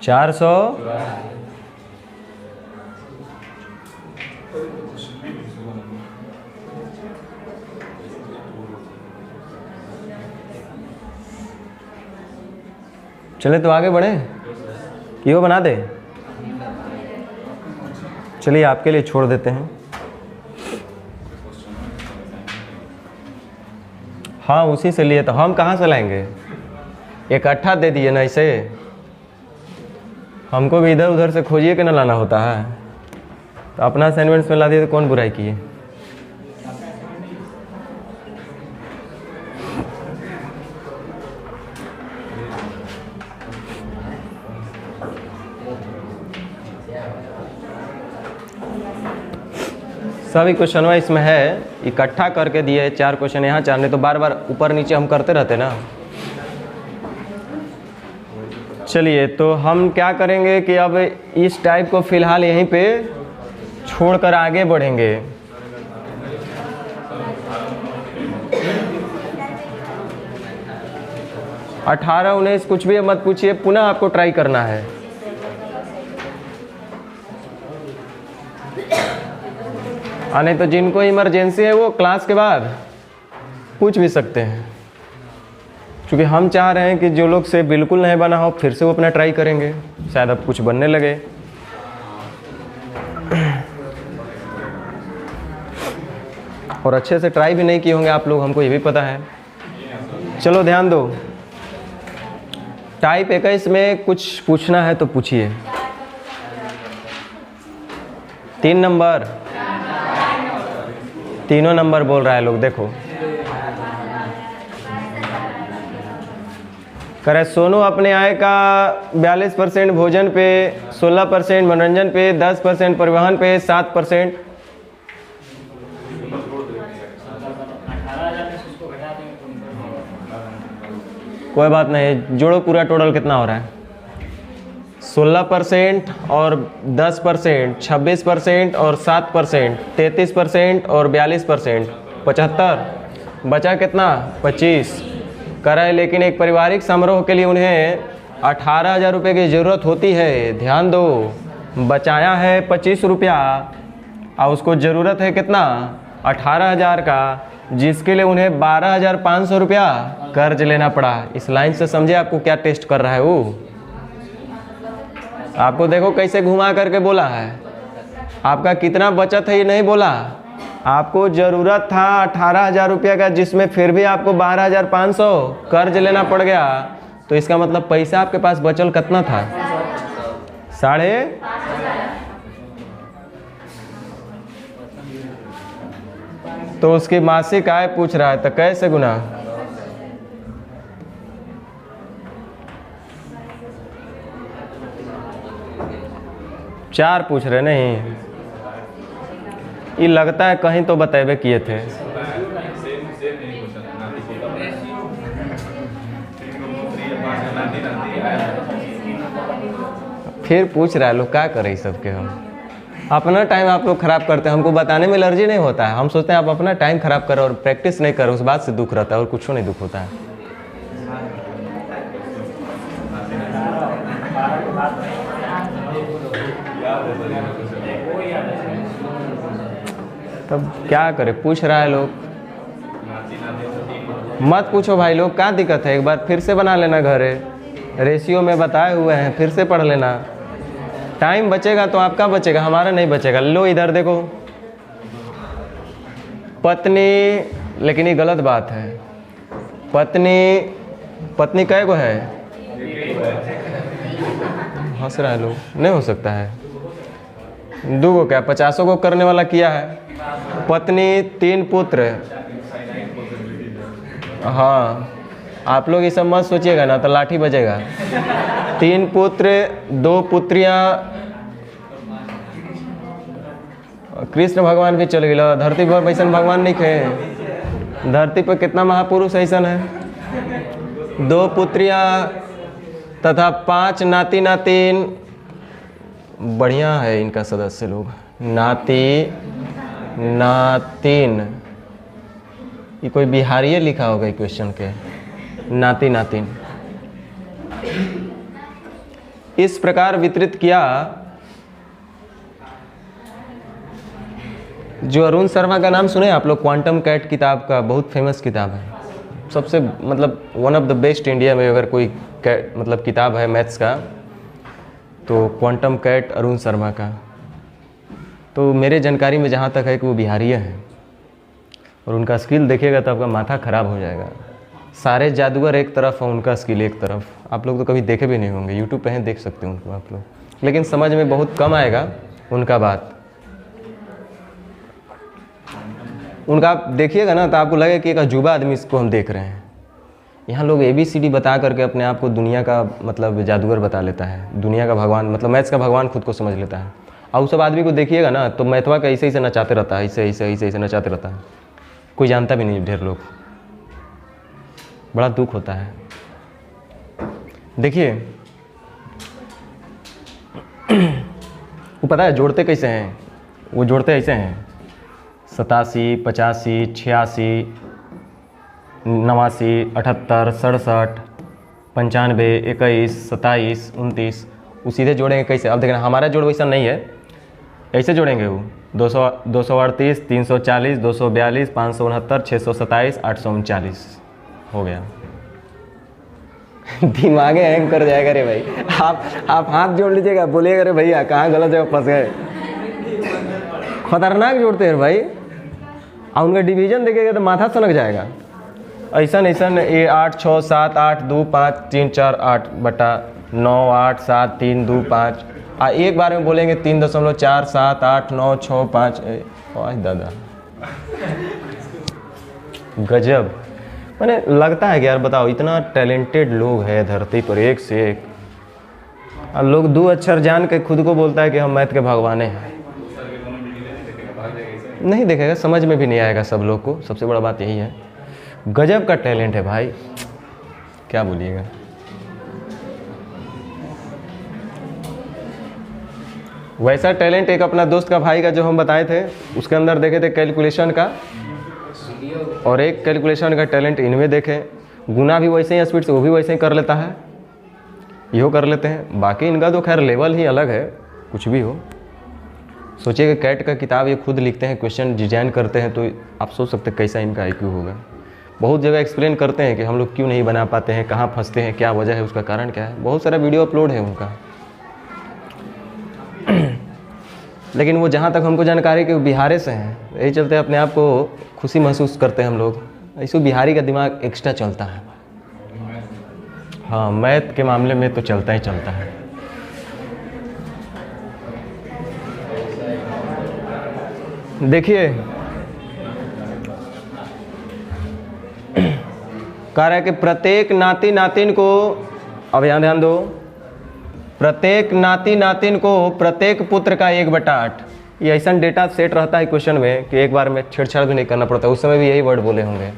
चार सौ। चले तो आगे बढ़े, ये बना दे। चलिए आपके लिए छोड़ देते हैं। हाँ उसी से लिए, तो हम कहाँ से लाएंगे? इकट्ठा दे दिए ना, इसे हमको भी इधर उधर से खोजिए के ना लाना होता है, तो अपना असाइनमेंट्स में ला दिए तो कौन बुराई किए। सभी क्वेश्चन इसमें है, इकट्ठा करके दिए 4 क्वेश्चन यहाँ 4, नहीं तो बार बार ऊपर नीचे हम करते रहते ना। चलिए तो हम क्या करेंगे कि अब इस टाइप को फिलहाल यहीं पे छोड़कर आगे बढ़ेंगे। अठारह 19 कुछ भी मत पूछिए, पुनः आपको ट्राई करना है। नहीं तो जिनको इमरजेंसी है वो क्लास के बाद पूछ भी सकते हैं, क्योंकि हम चाह रहे हैं कि जो लोग से बिल्कुल नहीं बना हो फिर से वो अपना ट्राई करेंगे, शायद अब कुछ बनने लगे। और अच्छे से ट्राई भी नहीं किए होंगे आप लोग, हमको ये भी पता है। चलो ध्यान दो, टाइप 21 में कुछ पूछना है तो पूछिए। 3 नंबर, तीनों नंबर बोल रहा है लोग, देखो। करे सोनू अपने आय का 42% भोजन पे, 16% मनोरंजन पे, 10% परिवहन पे, 7%। कोई बात नहीं, जोड़ो पूरा टोटल कितना हो रहा है। 16% और 10%, 26% और 7%, 33% और 42%, 75। बचा कितना? 25 करे। लेकिन एक पारिवारिक समारोह के लिए उन्हें 18,000 रुपये की ज़रूरत होती है। ध्यान दो, बचाया है 25 रुपया और उसको ज़रूरत है कितना? 18,000 का, जिसके लिए उन्हें 12,500 रुपया कर्ज लेना पड़ा। इस लाइन से समझे आपको क्या टेस्ट कर रहा है वो। आपको देखो कैसे घुमा करके बोला है, आपका कितना बचत है ये नहीं बोला, आपको ज़रूरत था 18,000 रुपये का, जिसमें फिर भी आपको 12,500 कर्ज लेना पड़ गया। तो इसका मतलब पैसा आपके पास बचल कितना था? 5.5। तो उसकी मासिक आय पूछ रहा है, तो कैसे गुना? चार पूछ रहे नहीं, ये लगता है कहीं तो बतेबे किए थे। फिर पूछ रहा है लोग, क्या करें सबके। हम अपना टाइम आप लोग खराब करते हैं, हमको बताने में एलर्जी नहीं होता है। हम सोचते हैं आप अपना टाइम खराब करो और प्रैक्टिस नहीं करो, उस बात से दुख रहता है और कुछ नहीं दुख होता है। तब क्या करे, पूछ रहा है लोग। मत पूछो भाई लोग, क्या दिक्कत है, एक बार फिर से बना लेना घरे, रेशियो में बताए हुए हैं, फिर से पढ़ लेना। टाइम बचेगा तो आपका बचेगा, हमारा नहीं बचेगा। लो इधर देखो, पत्नी, लेकिन ये गलत बात है। पत्नी कै गो है? हंस रहा है लोग, नहीं हो सकता है। 2 गो क्या, 50 गो करने वाला किया है। पत्नी 3 पुत्र। हाँ, आप लोग ये सब मत सोचिएगा ना तो लाठी बजेगा। 3 पुत्र, 2 पुत्रियाँ। कृष्ण भगवान भी चल गए, धरती पर वैसन भगवान नहीं खे। धरती पर कितना महापुरुष ऐसन है। 2 पुत्रियाँ तथा 5 नाती नातिन। बढ़िया है इनका सदस्य लोग, नाती नातिन। ये कोई बिहारी लिखा होगा ये क्वेश्चन के, नाती नातिन। इस प्रकार वितरित किया। जो अरुण शर्मा का नाम सुने आप लोग, क्वांटम कैट किताब का बहुत फेमस किताब है, सबसे मतलब one of the best India में अगर कोई मतलब किताब है मैथ्स का तो क्वांटम कैट अरुण शर्मा का। तो मेरे जानकारी में जहाँ तक है कि वो बिहारी है और उनका स्किल देखिएगा तो आपका माथा ख़राब हो जाएगा। सारे जादूगर एक तरफ और उनका स्किल एक तरफ। आप लोग तो कभी देखे भी नहीं होंगे, यूट्यूब पे हैं, देख सकते हैं उनको आप लोग, लेकिन समझ में बहुत कम आएगा उनका बात। उनका आप देखिएगा ना तो आपको लगेगा कि एक अजूबा आदमी इसको हम देख रहे हैं। यहाँ लोग ABCD बता करके अपने आप को दुनिया का मतलब जादूगर बता लेता है, दुनिया का भगवान, मतलब मैथ्स का भगवान खुद को समझ लेता है। और उस सब आदमी को देखिएगा ना तो मैथवा का ऐसे नचाते रहता है, ऐसे नचाते रहता है, कोई जानता भी नहीं ढेर लोग। बड़ा दुख होता है। देखिए वो पता है जोड़ते कैसे हैं, वो जोड़ते ऐसे हैं 87, 85, 86, 89, 78, 67, 95, 21, 27, 29। वो सीधे जोड़ेंगे कैसे? अब देखना, हमारा जोड़ वैसा नहीं है, ऐसे जोड़ेंगे वो 238, 340, 242, 569, 627, 839 हो गया। दिमागे हैंग कर जाएगा रे भाई। आप हाथ जोड़ लीजिएगा, बोलिएगा रे भैया कहाँ गलत जगह फंस गए। खतरनाक जोड़ते हैं भाई, और उनका डिवीजन देखेगा तो माथा सनक जाएगा। ऐसा ये 8, 6, 7, 8, 2, 5, 3, 4, 8 बटा 9, 8, 7, 3, 2, 5। एक बार में बोलेंगे 3.4, 7, 8, 9, 6, 5। दादा गजब। मैंने लगता है कि यार बताओ, इतना टैलेंटेड लोग हैं धरती पर, एक से एक। और लोग 2 अक्षर जान के खुद को बोलता है कि हम मैथ के भगवान हैं। नहीं देखेगा, समझ में भी नहीं आएगा सब लोग को। सबसे बड़ा बात यही है, गजब का टैलेंट है भाई, क्या बोलिएगा। वैसा टैलेंट एक अपना दोस्त का भाई का जो हम बताए थे, उसके अंदर देखे थे कैलकुलेशन का, और एक कैलकुलेशन का टैलेंट इनमें देखे। गुना भी वैसे ही स्पीड से वो भी वैसे ही कर लेता है, इहो कर लेते हैं। बाकी इनका तो खैर लेवल ही अलग है, कुछ भी हो। सोचिए कि कैट का किताब ये खुद लिखते हैं, क्वेश्चन डिजाइन करते हैं, तो आप सोच सकते हैं कैसा इनका IQ होगा। बहुत जगह एक्सप्लेन करते हैं कि हम लोग क्यों नहीं बना पाते हैं, कहाँ फंसते हैं, क्या वजह है, उसका कारण क्या है। बहुत सारा वीडियो अपलोड है उनका। लेकिन वो जहाँ तक हमको जानकारी कि वो बिहार से हैं, यही चलते अपने आप को खुशी महसूस करते हैं हम लोग। ऐसे बिहारी का दिमाग एक्स्ट्रा चलता है। हाँ, मैथ के मामले में तो चलता ही चलता है। देखिए कह रहा है कि प्रत्येक नाती नातिन को, अब यहाँ ध्यान दो, प्रत्येक नाती नातिन को प्रत्येक पुत्र का 1/8, ये ऐसा डेटा सेट रहता है क्वेश्चन में कि एक बार में छेड़छाड़ भी नहीं करना पड़ता, उस समय भी यही वर्ड बोले होंगे।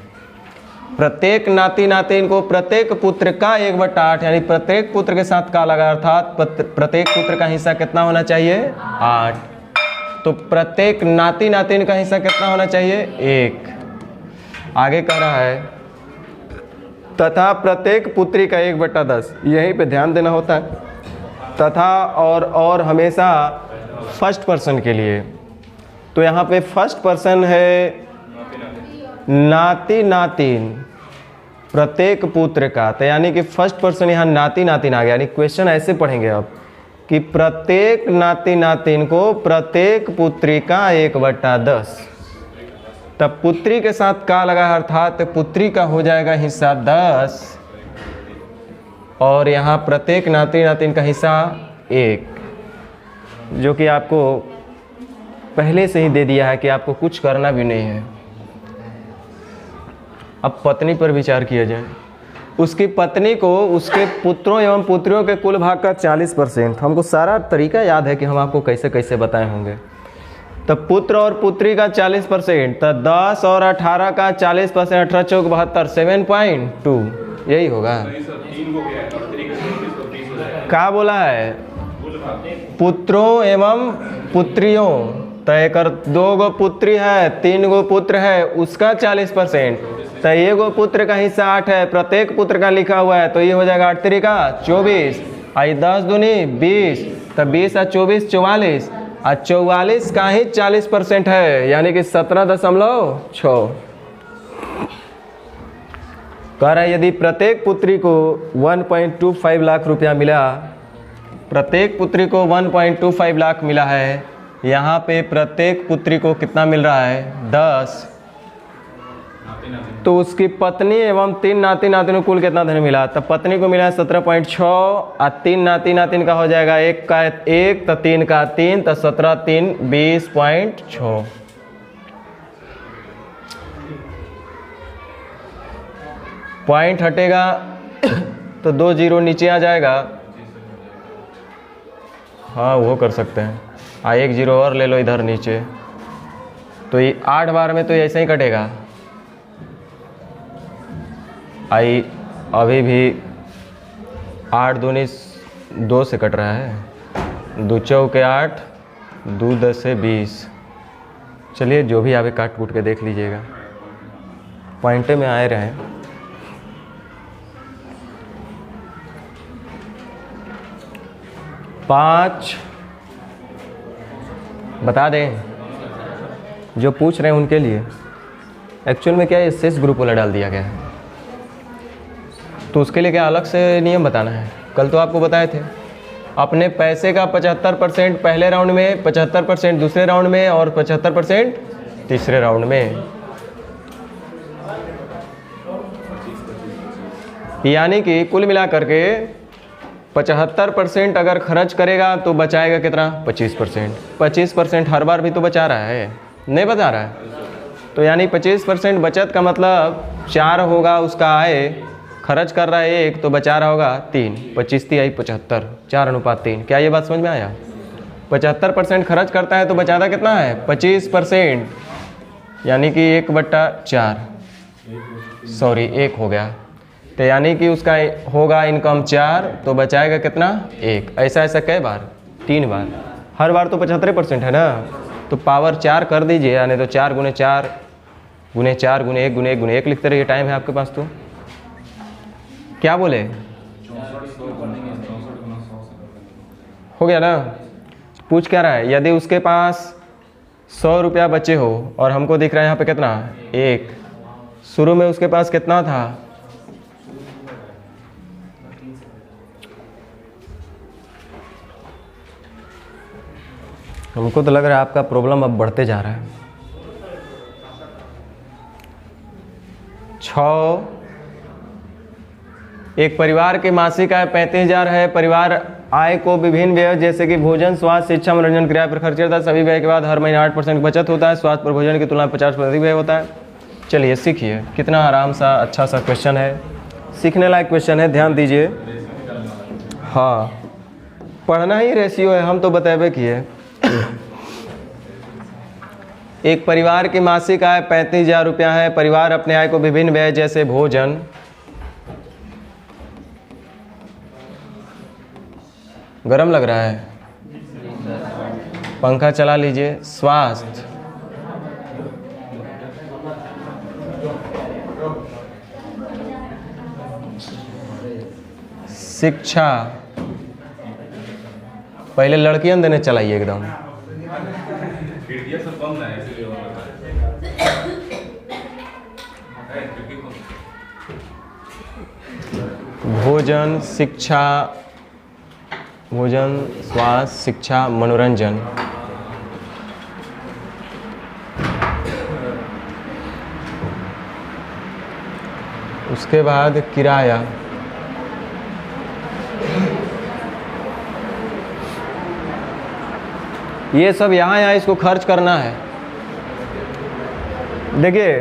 प्रत्येक नाती नातिन को प्रत्येक पुत्र का 1/8, यानी प्रत्येक पुत्र के साथ का लगा, अर्थात प्रत्येक पुत्र का हिस्सा कितना होना चाहिए? 8। तो प्रत्येक नाती नातिन का हिस्सा कितना होना चाहिए? 1। आगे कह रहा है तथा प्रत्येक पुत्री का 1/10, यहीं पे ध्यान देना होता है। तथा और हमेशा फर्स्ट पर्सन के लिए, तो यहाँ पे फर्स्ट पर्सन है नाती नातिन प्रत्येक पुत्र का, तो यानी कि फर्स्ट पर्सन यहाँ नाती नातिन आ गया। यानी क्वेश्चन ऐसे पढ़ेंगे अब कि प्रत्येक नाती नातिन को प्रत्येक पुत्री का 1/10, तब पुत्री के साथ का लगा है, अर्थात पुत्री का हो जाएगा हिस्सा 10 और यहाँ प्रत्येक नाती नातिन का हिस्सा 1, जो कि आपको पहले से ही दे दिया है कि आपको कुछ करना भी नहीं है। अब पत्नी पर विचार किया जाए। उसकी पत्नी को उसके पुत्रों एवं पुत्रियों के कुल भाग का 40%, हमको सारा तरीका याद है कि हम आपको कैसे कैसे बताए होंगे। तब पुत्र और पुत्री का 40%, तब 10 और 18 का 40%, 18 चौक 72, 7.2 यही होगा। क्या बोला है? पुत्रों एवं पुत्रियों, तो एक 2 गो पुत्री है, 3 गो पुत्र है, उसका 40%, तो 1 गो पुत्र का हिस्सा 8 है, प्रत्येक पुत्र का लिखा हुआ है, तो ये हो जाएगा 8 तिरिका 24, आई 10 दूनी 20, तो 20 और 24 44, और 44 का ही 40% है, यानी कि 17.6। कह रहा है यदि प्रत्येक पुत्री को 1.25 लाख रुपया मिला, प्रत्येक पुत्री को 1.25 लाख मिला है, यहाँ पे प्रत्येक पुत्री को कितना मिल रहा है? 10। तो उसकी पत्नी एवं 3 नाती नातिन को कुल कितना धन मिला? तब पत्नी को मिला है 17.6 और 3 नाती नातिन का हो जाएगा 1 का 1, तो 3 का 3, तो 17 3 20.6। पॉइंट हटेगा तो 2 जीरो नीचे आ जाएगा। हाँ वो कर सकते हैं, 1 जीरो और ले लो इधर नीचे, तो ये 8 बार में तो ऐसे ही कटेगा। आई अभी भी 8 दूनी 2 से कट रहा है, 2 चौके 8, 2 10 से 20। चलिए जो भी आवे काट कूट के देख लीजिएगा, पॉइंटे में आए रहे। पाँच बता दें जो पूछ रहे हैं उनके लिए। एक्चुअल में क्या है, शेष ग्रुप वाला डाल दिया गया है, तो उसके लिए क्या अलग से नियम बताना है? कल तो आपको बताए थे, अपने पैसे का 75% पहले राउंड में, 75% दूसरे राउंड में और 75% तीसरे राउंड में। यानी कि कुल मिलाकर के 75% अगर खर्च करेगा तो बचाएगा कितना? 25%। 25% हर बार भी तो बचा रहा है, नहीं बचा रहा है, तो यानी 25% बचत का मतलब 4 होगा उसका आय, खर्च कर रहा है 1 तो बचा रहा होगा 3, 25 × 75, 4:3। क्या ये बात समझ में आया? 75% खर्च करता है तो बचाता कितना है? 25%, यानी कि 1/4, सॉरी 1 हो गया, तो यानी कि उसका होगा इनकम 4 तो बचाएगा कितना? 1। ऐसा ऐसा कई बार? 3 बार। हर बार तो 75% है ना, तो पावर 4 कर दीजिए, यानी तो 4 × 4 × 4 × 1 × 1 × 1 लिखते रहिए, टाइम है आपके पास। तो क्या बोले? हो गया ना? पूछ क्या रहा है? यदि उसके पास 100 रुपया बचे हो और हमको दिख रहा है यहाँ पे कितना? 1। शुरू में उसके पास कितना था? हमको तो लग रहा है आपका प्रॉब्लम अब बढ़ते जा रहा है। 6 एक परिवार की मासिक आय 35,000 है। परिवार आय को विभिन्न व्यय जैसे कि भोजन, स्वास्थ्य, शिक्षा, मनोरंजन, किराया पर खर्च करता है। सभी व्यय के बाद हर महीने 8% बचत होता है। स्वास्थ्य पर भोजन की तुलना में 50% अधिक व्यय होता है। चलिए सीखिए, कितना आराम सा अच्छा सा क्वेश्चन है, सीखने लायक क्वेश्चन है, ध्यान दीजिए। हाँ, पढ़ना ही रेशियो है, हम तो बतेबे किए। एक परिवार की मासिक आय 35,000 रुपया है। परिवार अपने आय को विभिन्न व्यय जैसे भोजन, गरम लग रहा है, पंखा चला लीजिए, स्वास्थ्य, शिक्षा, पहले लड़कियां देने चलाइए एकदम, भोजन, शिक्षा, भोजन, स्वास्थ्य, शिक्षा, मनोरंजन, उसके बाद किराया, ये सब यहाँ इसको खर्च करना है। देखिए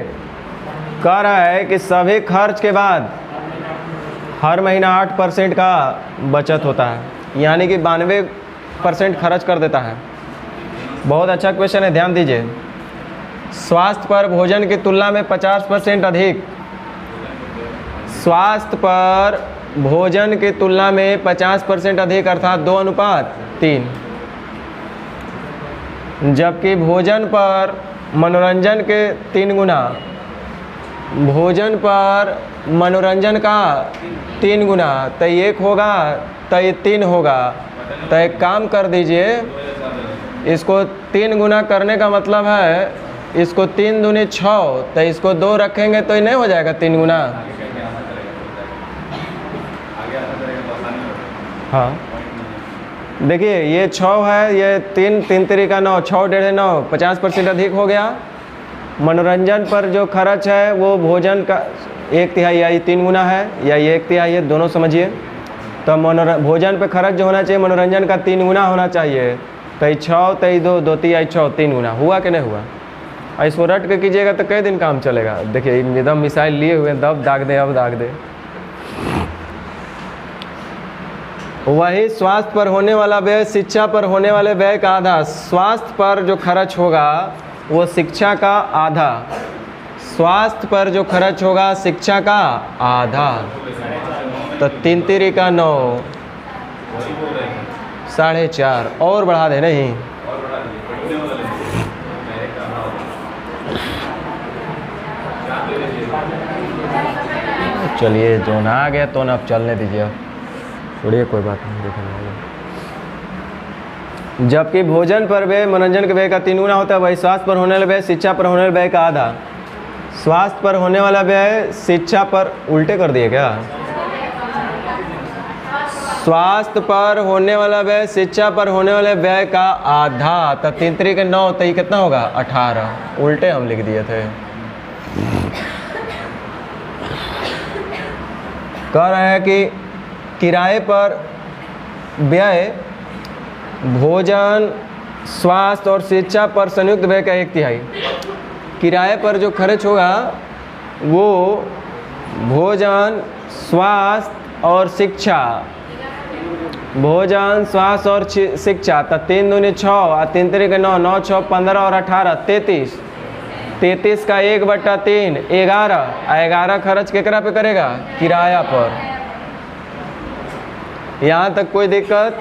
कह रहा है कि सभी खर्च के बाद हर महीना 8% का बचत होता है, यानी कि 92% खर्च कर देता है। बहुत अच्छा क्वेश्चन है, ध्यान दीजिए। स्वास्थ्य पर भोजन की तुलना में 50% अधिक, स्वास्थ्य पर भोजन की तुलना में 50% अधिक अर्थात 2:3, जबकि भोजन पर मनोरंजन के 3 गुना, भोजन पर मनोरंजन का 3 गुना, तो 1 होगा तो ये 3 होगा। तो एक काम कर दीजिए, इसको 3 गुना करने का मतलब है इसको 3 दूनी 6, तो इसको 2 रखेंगे तो ये नहीं हो जाएगा 3 गुना। हाँ देखिए ये 6 है, ये 3 3 तरीका 9, 6 डेढ़े 9, 50% अधिक हो गया। मनोरंजन पर जो खर्च है वो भोजन का 1/3 या ये 3 गुना है या ये 1/3 है, दोनों समझिए। तो भोजन पे खर्च जो होना चाहिए मनोरंजन का 3 गुना होना चाहिए। तो 6, 2, 2, 3, 6, 3 गुना हुआ कि नहीं हुआ। इसको रट के कीजिएगा तो कई दिन काम चलेगा। देखिए एकदम मिसाइल लिए हुए, दब दाग दे, अब दाग दे। वही स्वास्थ्य पर होने वाला व्यय शिक्षा पर होने वाले व्यय का आधा। स्वास्थ्य पर जो खर्च होगा वो शिक्षा का आधा, स्वास्थ्य पर जो खर्च होगा शिक्षा का आधा। तो 3 तरीका 9, 4.5 और बढ़ा दे नहीं। चलिए जो ना आ गया तो ना, अब चलने दीजिए, छोड़िए कोई बात नहीं, देखेंगे। जबकि भोजन पर व्यय मनोरंजन के व्यय का 3 गुना होता है, वही स्वास्थ्य पर होने वाला व्यय शिक्षा पर होने वाले व्यय का आधा। स्वास्थ्य पर होने वाला व्यय शिक्षा पर, उल्टे कर दिए क्या, स्वास्थ्य पर होने वाला व्यय शिक्षा पर होने वाले व्यय का आधा। तो 3 तरीके 9, तो ये कितना होगा 18, उल्टे हम लिख दिए थे। कह रहे हैं कि किराए पर व्यय भोजन, स्वास्थ्य और शिक्षा पर संयुक्त व्यय का 1/3। किराए पर जो खर्च होगा वो भोजन, स्वास्थ्य और शिक्षा, भोजन, स्वास्थ्य और शिक्षा। तो 3 दूनी 6 और 3 तरीके 9, 9, 6, 15 और 18, 33। 33 का 1/3, 11। 11 खर्च केकरा पे करेगा, किराया पर। यहाँ तक कोई दिक्कत।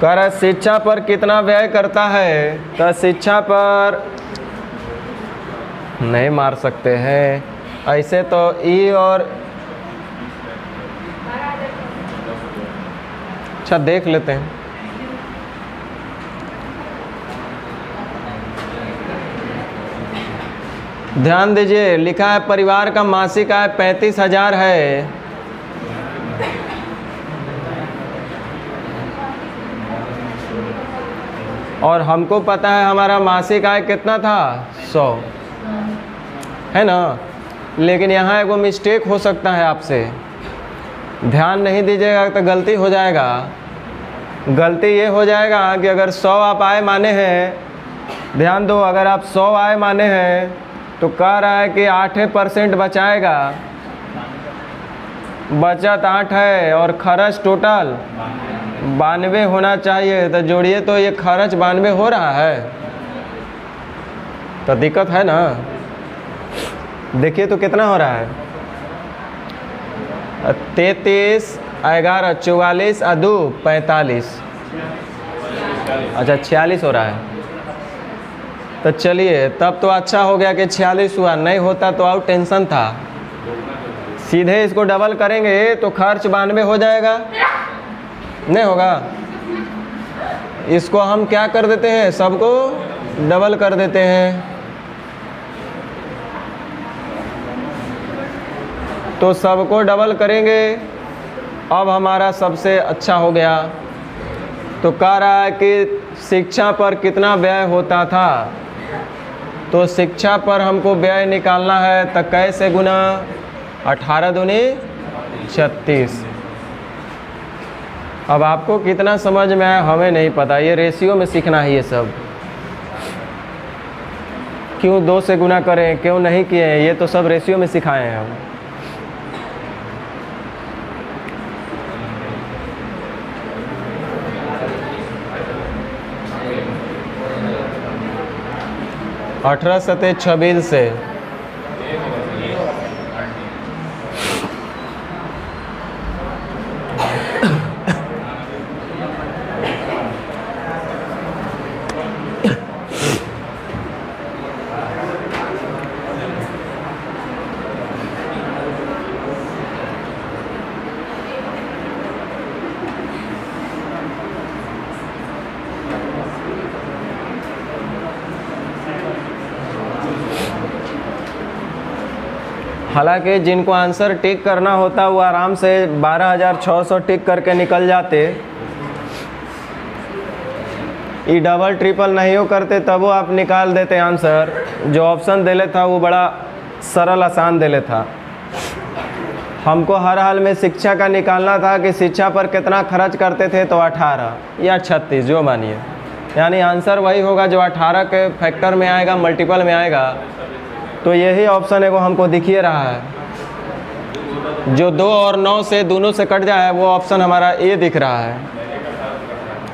कर शिक्षा पर कितना व्यय करता है, तो शिक्षा पर नहीं मार सकते हैं ऐसे, तो ई और अच्छा देख लेते हैं। ध्यान दीजिए, लिखा है परिवार का मासिक आय 35,000 है। और हमको पता है हमारा मासिक आय कितना था, 100 है ना। लेकिन यहाँ एगो मिस्टेक हो सकता है आपसे, ध्यान नहीं दीजिएगा तो गलती हो जाएगा। गलती ये हो जाएगा कि अगर 100 आप आय माने हैं, ध्यान दो, अगर आप 100 आय माने हैं तो कह रहा है कि 8% बचाएगा, बचत 8 है और खर्च टोटल 92 होना चाहिए। तो जोड़िए तो ये खर्च 92 हो रहा है, तो दिक्कत है ना। देखिए तो कितना हो रहा है, 33, 11, 44, 2, 45, अच्छा 46 हो रहा है। तो चलिए तब तो अच्छा हो गया कि 46 हुआ, नहीं होता तो आउट टेंशन था। सीधे इसको डबल करेंगे तो खर्च 92 हो जाएगा, नहीं होगा। इसको हम क्या कर देते हैं, सबको डबल कर देते हैं। तो सबको डबल करेंगे, अब हमारा सबसे अच्छा हो गया। तो कह रहा है कि शिक्षा पर कितना व्यय होता था, तो शिक्षा पर हमको व्यय निकालना है, तो कैसे गुना, 18 दूनी 36। अब आपको कितना समझ में आया हमें नहीं पता, ये रेशियो में सीखना है ये सब। क्यों 2 से गुना करें, क्यों नहीं किए हैं, ये तो सब रेशियो में सिखाए हैं हम। अठारह 17 26 से हालांकि जिनको आंसर टिक करना होता वो आराम से 12,600 टिक करके निकल जाते। ये डबल ट्रिपल नहीं हो करते तब वो आप निकाल देते आंसर। जो ऑप्शन देले था वो बड़ा सरल आसान देले था। हमको हर हाल में शिक्षा का निकालना था कि शिक्षा पर कितना खर्च करते थे, तो 18 या 36 जो मानिए, यानी आंसर वही होगा जो 18 के फैक्टर में आएगा, मल्टीपल में आएगा। तो यही ऑप्शन है वो हमको दिखिए रहा है, जो 2 और 9 से दोनों से कट जाए वो ऑप्शन हमारा ए दिख रहा है।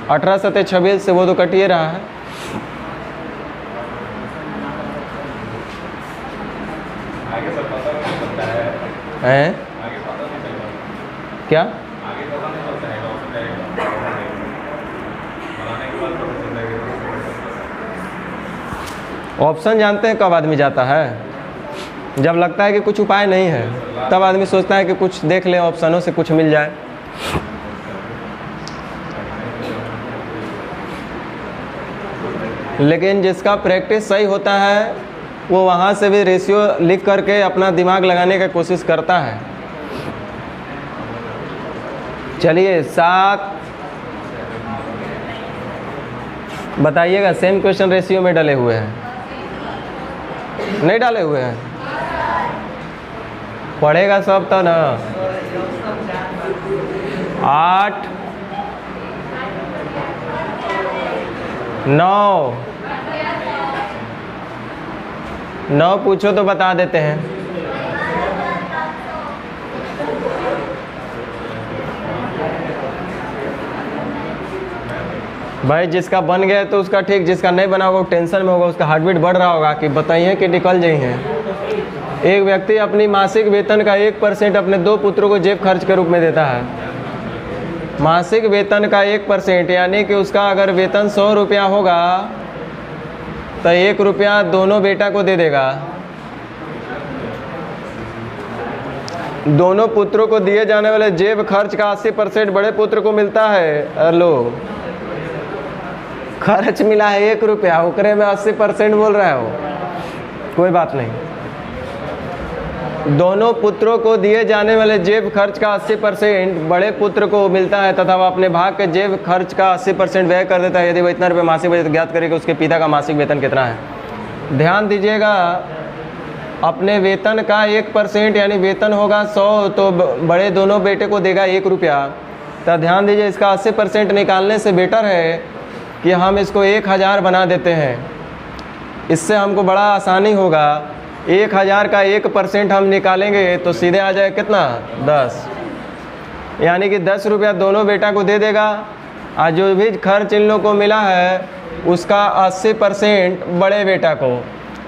18 17 26 से वो तो कट ही रहा है। हैं क्या ऑप्शन जानते हैं कब आदमी जाता है, जब लगता है कि कुछ उपाय नहीं है, तब आदमी सोचता है कि कुछ देख ले, ऑप्शनों से कुछ मिल जाए। लेकिन जिसका प्रैक्टिस सही होता है वो वहाँ से भी रेशियो लिख करके अपना दिमाग लगाने की कोशिश करता है। चलिए 7 बताइएगा, सेम क्वेश्चन रेशियो में डले हुए हैं, नहीं डाले हुए हैं, पढ़ेगा सब तो ना। 8 9 पूछो तो बता देते हैं। भाई जिसका बन गया तो उसका ठीक, जिसका नहीं बना होगा टेंशन में होगा, उसका हार्ट बीट बढ़ रहा होगा कि बताइए कि निकल जाइए हैं। एक व्यक्ति अपनी मासिक वेतन का 1% अपने 2 पुत्रों को जेब खर्च के रूप में देता है। मासिक वेतन का 1%, यानी कि उसका अगर वेतन 100 रुपया होगा तो 1 रुपया दोनों बेटा को दे देगा। दोनों पुत्रों को दिए जाने वाले जेब खर्च का 80% बड़े पुत्र को मिलता है। लो खर्च मिला है 1 रुपया, ओकरे में 80% बोल रहा है वो, कोई बात नहीं। दोनों पुत्रों को दिए जाने वाले जेब खर्च का 80% बड़े पुत्र को मिलता है तथा वह अपने भाग के जेब खर्च का 80% व्यय कर देता है। यदि वह इतना रुपये मासिक बचत ज्ञात करे कि उसके पिता का मासिक वेतन कितना है। ध्यान दीजिएगा, अपने वेतन का 1% यानी वेतन होगा 100 तो बड़े दोनों बेटे को देगा 1 रुपया। तो ध्यान दीजिए, इसका 80% निकालने से बेटर है कि हम इसको 1000 बना देते हैं। इससे हमको बड़ा आसानी होगा। 1000 का 1% हम निकालेंगे तो सीधे आ जाए कितना 10, यानी कि 10 रुपया दोनों बेटा को दे देगा। और जो भी खर्च इन लोग को मिला है उसका 80% बड़े बेटा को,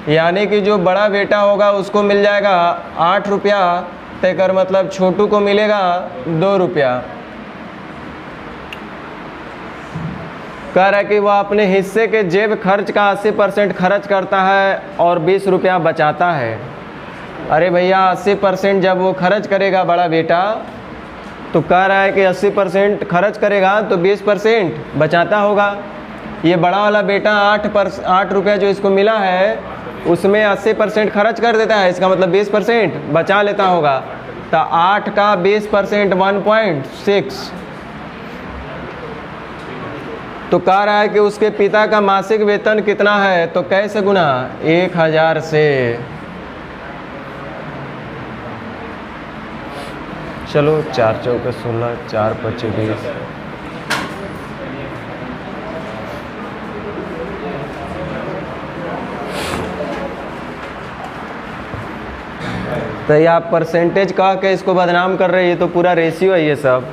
यानी कि जो बड़ा बेटा होगा उसको मिल जाएगा 8 रुपया, तेकर मतलब छोटू को मिलेगा 2 रुपया। कह रहा है कि वह अपने हिस्से के जेब खर्च का 80% खर्च करता है और 20 रुपया बचाता है। अरे भैया 80% जब वो खर्च करेगा बड़ा बेटा, तो कह रहा है कि 80% खर्च करेगा तो 20% बचाता होगा। ये बड़ा वाला बेटा 8 रुपया जो इसको मिला है उसमें 80% खर्च कर देता है, इसका मतलब 20% बचा लेता होगा। तो 8 का 20% 1.6। तो कह रहा है कि उसके पिता का मासिक वेतन कितना है, तो कैसे गुना 1000 से। चलो 4 चौके 16, 4 पच्चीस 20। तो ये आप परसेंटेज कह के इसको बदनाम कर रहे हैं, ये तो पूरा रेशियो है ये सब।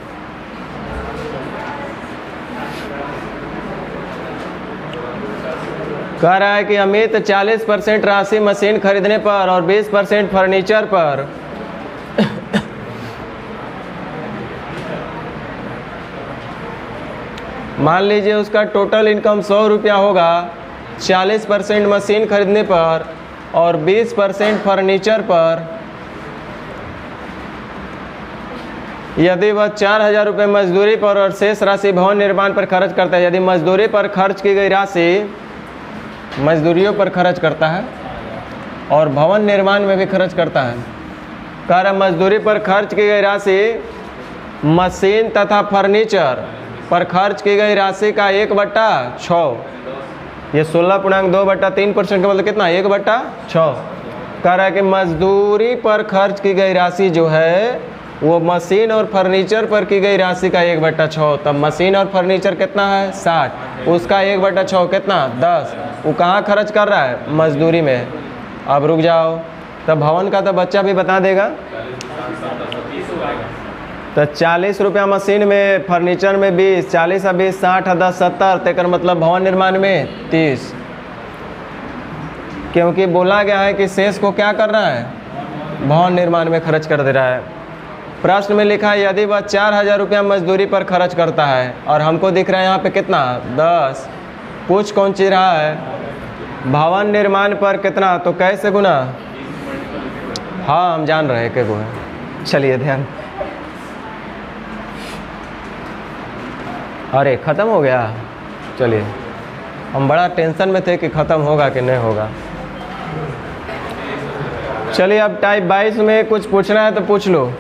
कह रहा है कि अमित 40% राशि मशीन खरीदने पर और 20% फर्नीचर पर मान लीजिए उसका टोटल इनकम 100 रुपया होगा। 40% मशीन खरीदने पर और 20% फर्नीचर पर। यदि वह 4000 रुपये मजदूरी पर और शेष राशि भवन निर्माण पर खर्च करता है, यदि मजदूरी पर खर्च की गई राशि मजदूरियों पर खर्च करता है और भवन निर्माण में भी खर्च करता है। कह रहा मजदूरी पर खर्च की गई राशि मशीन तथा फर्नीचर पर खर्च की गई राशि का 1/6, ये 16.2/3% का मतलब कितना 1/6। कह रहा है कि मजदूरी पर खर्च की गई राशि जो है वो मशीन और फर्नीचर पर की गई राशि का 1/6। तब मशीन और फर्नीचर कितना है 60, उसका 1/6 कितना 10। वो कहाँ खर्च कर रहा है मजदूरी में। अब रुक जाओ, तब भवन का तो बच्चा भी बता देगा। तो 40 रुपया मशीन में, फर्नीचर में 20, 40 और 20 60 और 10 70, तेकर मतलब भवन निर्माण में 30। क्योंकि बोला गया है कि शेष को क्या कर रहा है भवन निर्माण में खर्च कर दे रहा है। प्रश्न में लिखा है यदि वह 4000 रुपया मजदूरी पर खर्च करता है और हमको दिख रहा है यहाँ पे कितना 10, पूछ कौन चीज रहा है भवन निर्माण पर कितना, तो कैसे गुना। हाँ हम जान रहे हैं कि वो है। चलिए ध्यान, अरे ख़त्म हो गया। चलिए हम बड़ा टेंशन में थे कि ख़त्म होगा कि नहीं होगा। चलिए अब टाइप 22 में कुछ पूछना है तो पूछ लो।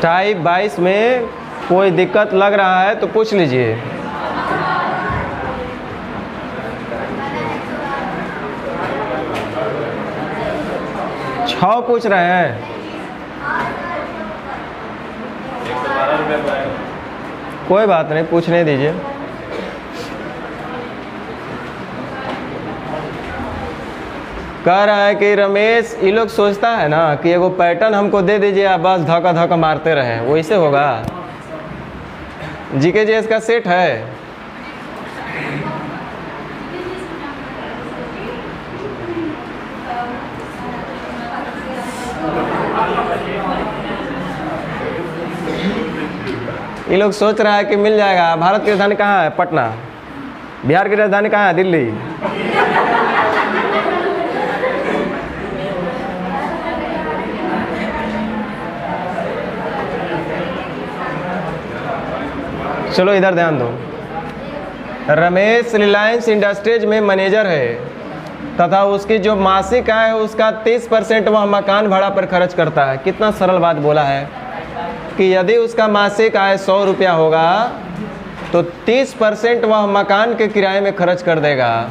टाइप 22 में कोई दिक्कत लग रहा है तो पूछ लीजिए। छः पूछ रहे हैं। कोई बात नहीं, पूछने दीजिए। कह रहा है कि रमेश, ये लोग सोचता है ना कि एगो पैटर्न हमको दे दीजिए आप बस धक्का धक्का मारते रहे, वैसे होगा। जीके जीएस का सेट है। ये लोग सोच रहा है कि मिल जाएगा। भारत की राजधानी कहाँ है पटना, बिहार की राजधानी कहाँ है दिल्ली। चलो इधर ध्यान दो। रमेश रिलायंस इंडस्ट्रीज में मैनेजर है। तथा उसकी जो मासिक आय है उसका 30% वह मकान भाड़ा पर खर्च करता है। कितना सरल बात बोला है कि यदि उसका मासिक आय 100 रुपया होगा तो 30% वह मकान के किराए में खर्च कर देगा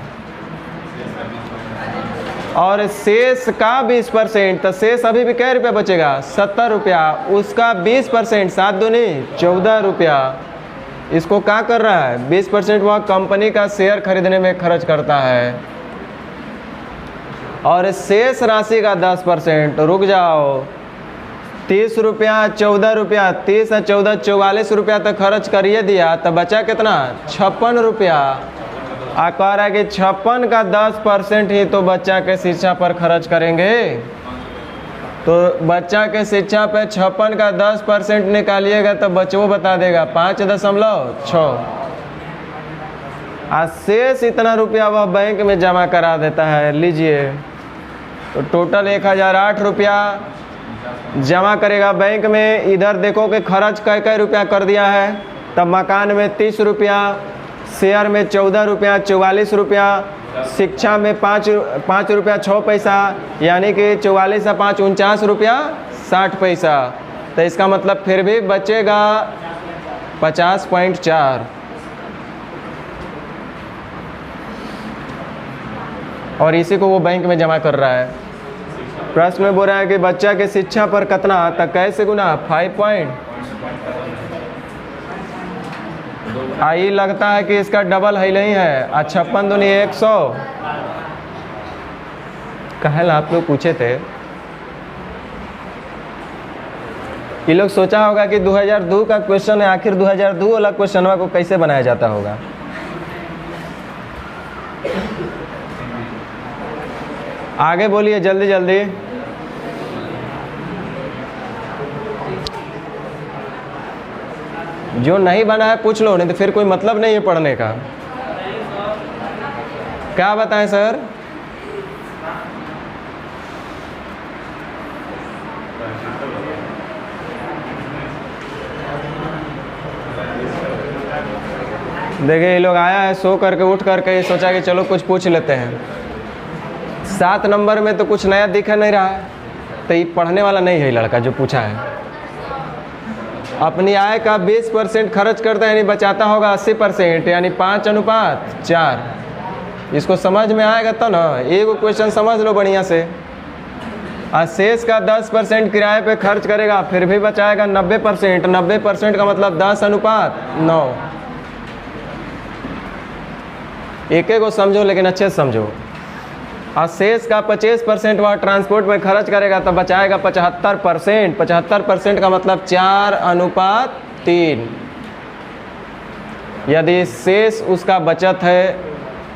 और शेष का 20%, तो शेष अभी भी कै रुपया बचेगा 70 रुपया, उसका 20% 7 दूनी 14 रुपया। इसको क्या कर रहा है 20% वह कंपनी का शेयर खरीदने में खर्च करता है और शेष राशि का 10%, रुक जाओ, 30 रुपया 14 रुपया, 30 और 14 44 रुपया तक खर्च करिए दिया, तो बचा कितना 56 रुपया। कह रहा है कि 56 का 10% ही तो बच्चा के शिक्षा पर खर्च करेंगे, तो बच्चा के शिक्षा पे 56 का 10% निकालिएगा तो बच्चों बता देगा 5.6। शेष इतना रुपया वह बैंक में जमा करा देता है। लीजिए, तो टोटल 1008 रुपया जमा करेगा बैंक में। इधर देखो कि खर्च कै रुपया कर दिया है, तब मकान में 30 रुपया, शेयर में 14 रुपया 44 रुपया, शिक्षा में 5 रुपया 6 पैसा, यानी कि 44 से 5 49 रुपया 60 पैसा। तो इसका मतलब फिर भी बचेगा 50.4। और इसी को वो बैंक में जमा कर रहा है। प्रश्न में बोल रहा है कि बच्चा के शिक्षा पर कितना, तक कैसे गुना 5 आई लगता है कि इसका डबल है नहीं है। 56 दूनी 100 कहल आप लोग पूछे थे। ये लोग सोचा होगा कि 2002 का क्वेश्चन है, आखिर 2002 वाला क्वेश्चन को कैसे बनाया जाता होगा। आगे बोलिए जल्दी जल्दी। जो नहीं बना है पूछ लो, नहीं तो फिर कोई मतलब नहीं है पढ़ने का। क्या बताएं सर? देखिए, ये लोग आया है सो करके उठ करके सोचा कि चलो कुछ पूछ लेते हैं। 7 नंबर में तो कुछ नया दिख नहीं रहा है, तो ये पढ़ने वाला नहीं है लड़का जो पूछा है। अपनी आय का 20% खर्च करता है, यानी बचाता होगा 80%, यानी 5:4। इसको समझ में आएगा तो ना, एक क्वेश्चन समझ लो बढ़िया से। और शेष का 10% किराए पे खर्च करेगा, फिर भी बचाएगा 90%। 90% का मतलब 10:9। एक को समझो लेकिन अच्छे से समझो। और शेष का 25% वह ट्रांसपोर्ट में खर्च करेगा, तो बचाएगा 75%। 75% का मतलब 4:3। यदि शेष उसका बचत है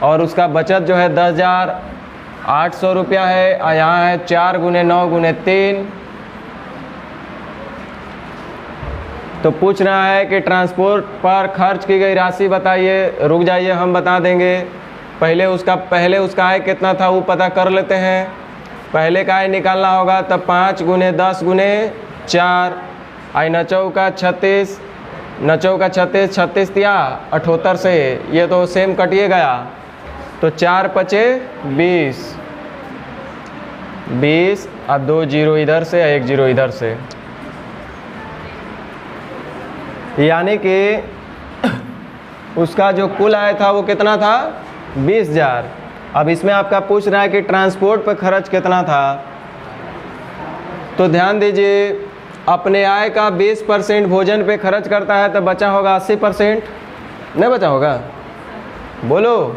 और उसका बचत जो है 10,800 रुपया है, और यहाँ है 4 × 9 × 3, तो पूछ रहा है कि ट्रांसपोर्ट पर खर्च की गई राशि बताइए। रुक जाइए, हम बता देंगे। पहले उसका आय कितना था वो पता कर लेते हैं। पहले का आय निकालना होगा, तब 5 × 10 × 4, आई 9 चौका 36, 9 चौका 36, 36 दिया 78 से, ये तो सेम कटिए गया, तो 4 × 5 = 20 और 2 0 इधर से, 1 0 इधर से, यानी कि उसका जो कुल आय था वो कितना था 20,000। अब इसमें आपका पूछ रहा है कि ट्रांसपोर्ट पर खर्च कितना था। तो ध्यान दीजिए, अपने आय का 20% भोजन पे खर्च करता है, तो बचा होगा 80%, नहीं बचा होगा, बोलो।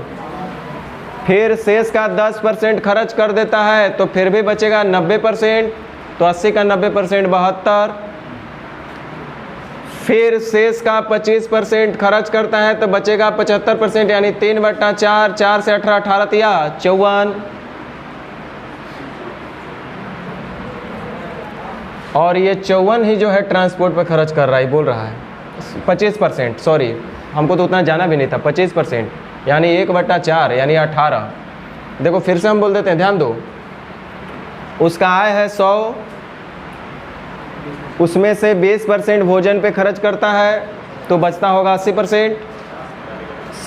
फिर शेष का 10% खर्च कर देता है, तो फिर भी बचेगा 90%, तो 80 का 90% 72। फिर शेष का 25% खर्च करता है, तो बचेगा 75%, यानी 3/4। 4 से 18, 18 तिया 54। और ये 54 ही जो है ट्रांसपोर्ट पर खर्च कर रहा है, बोल रहा है 25%, सॉरी हमको तो उतना जाना भी नहीं था। 25% यानी 1/4 यानी 18। देखो फिर से हम बोल देते हैं, ध्यान दो। उसका आय है 100, उसमें से 20% भोजन पे खर्च करता है, तो बचता होगा 80%।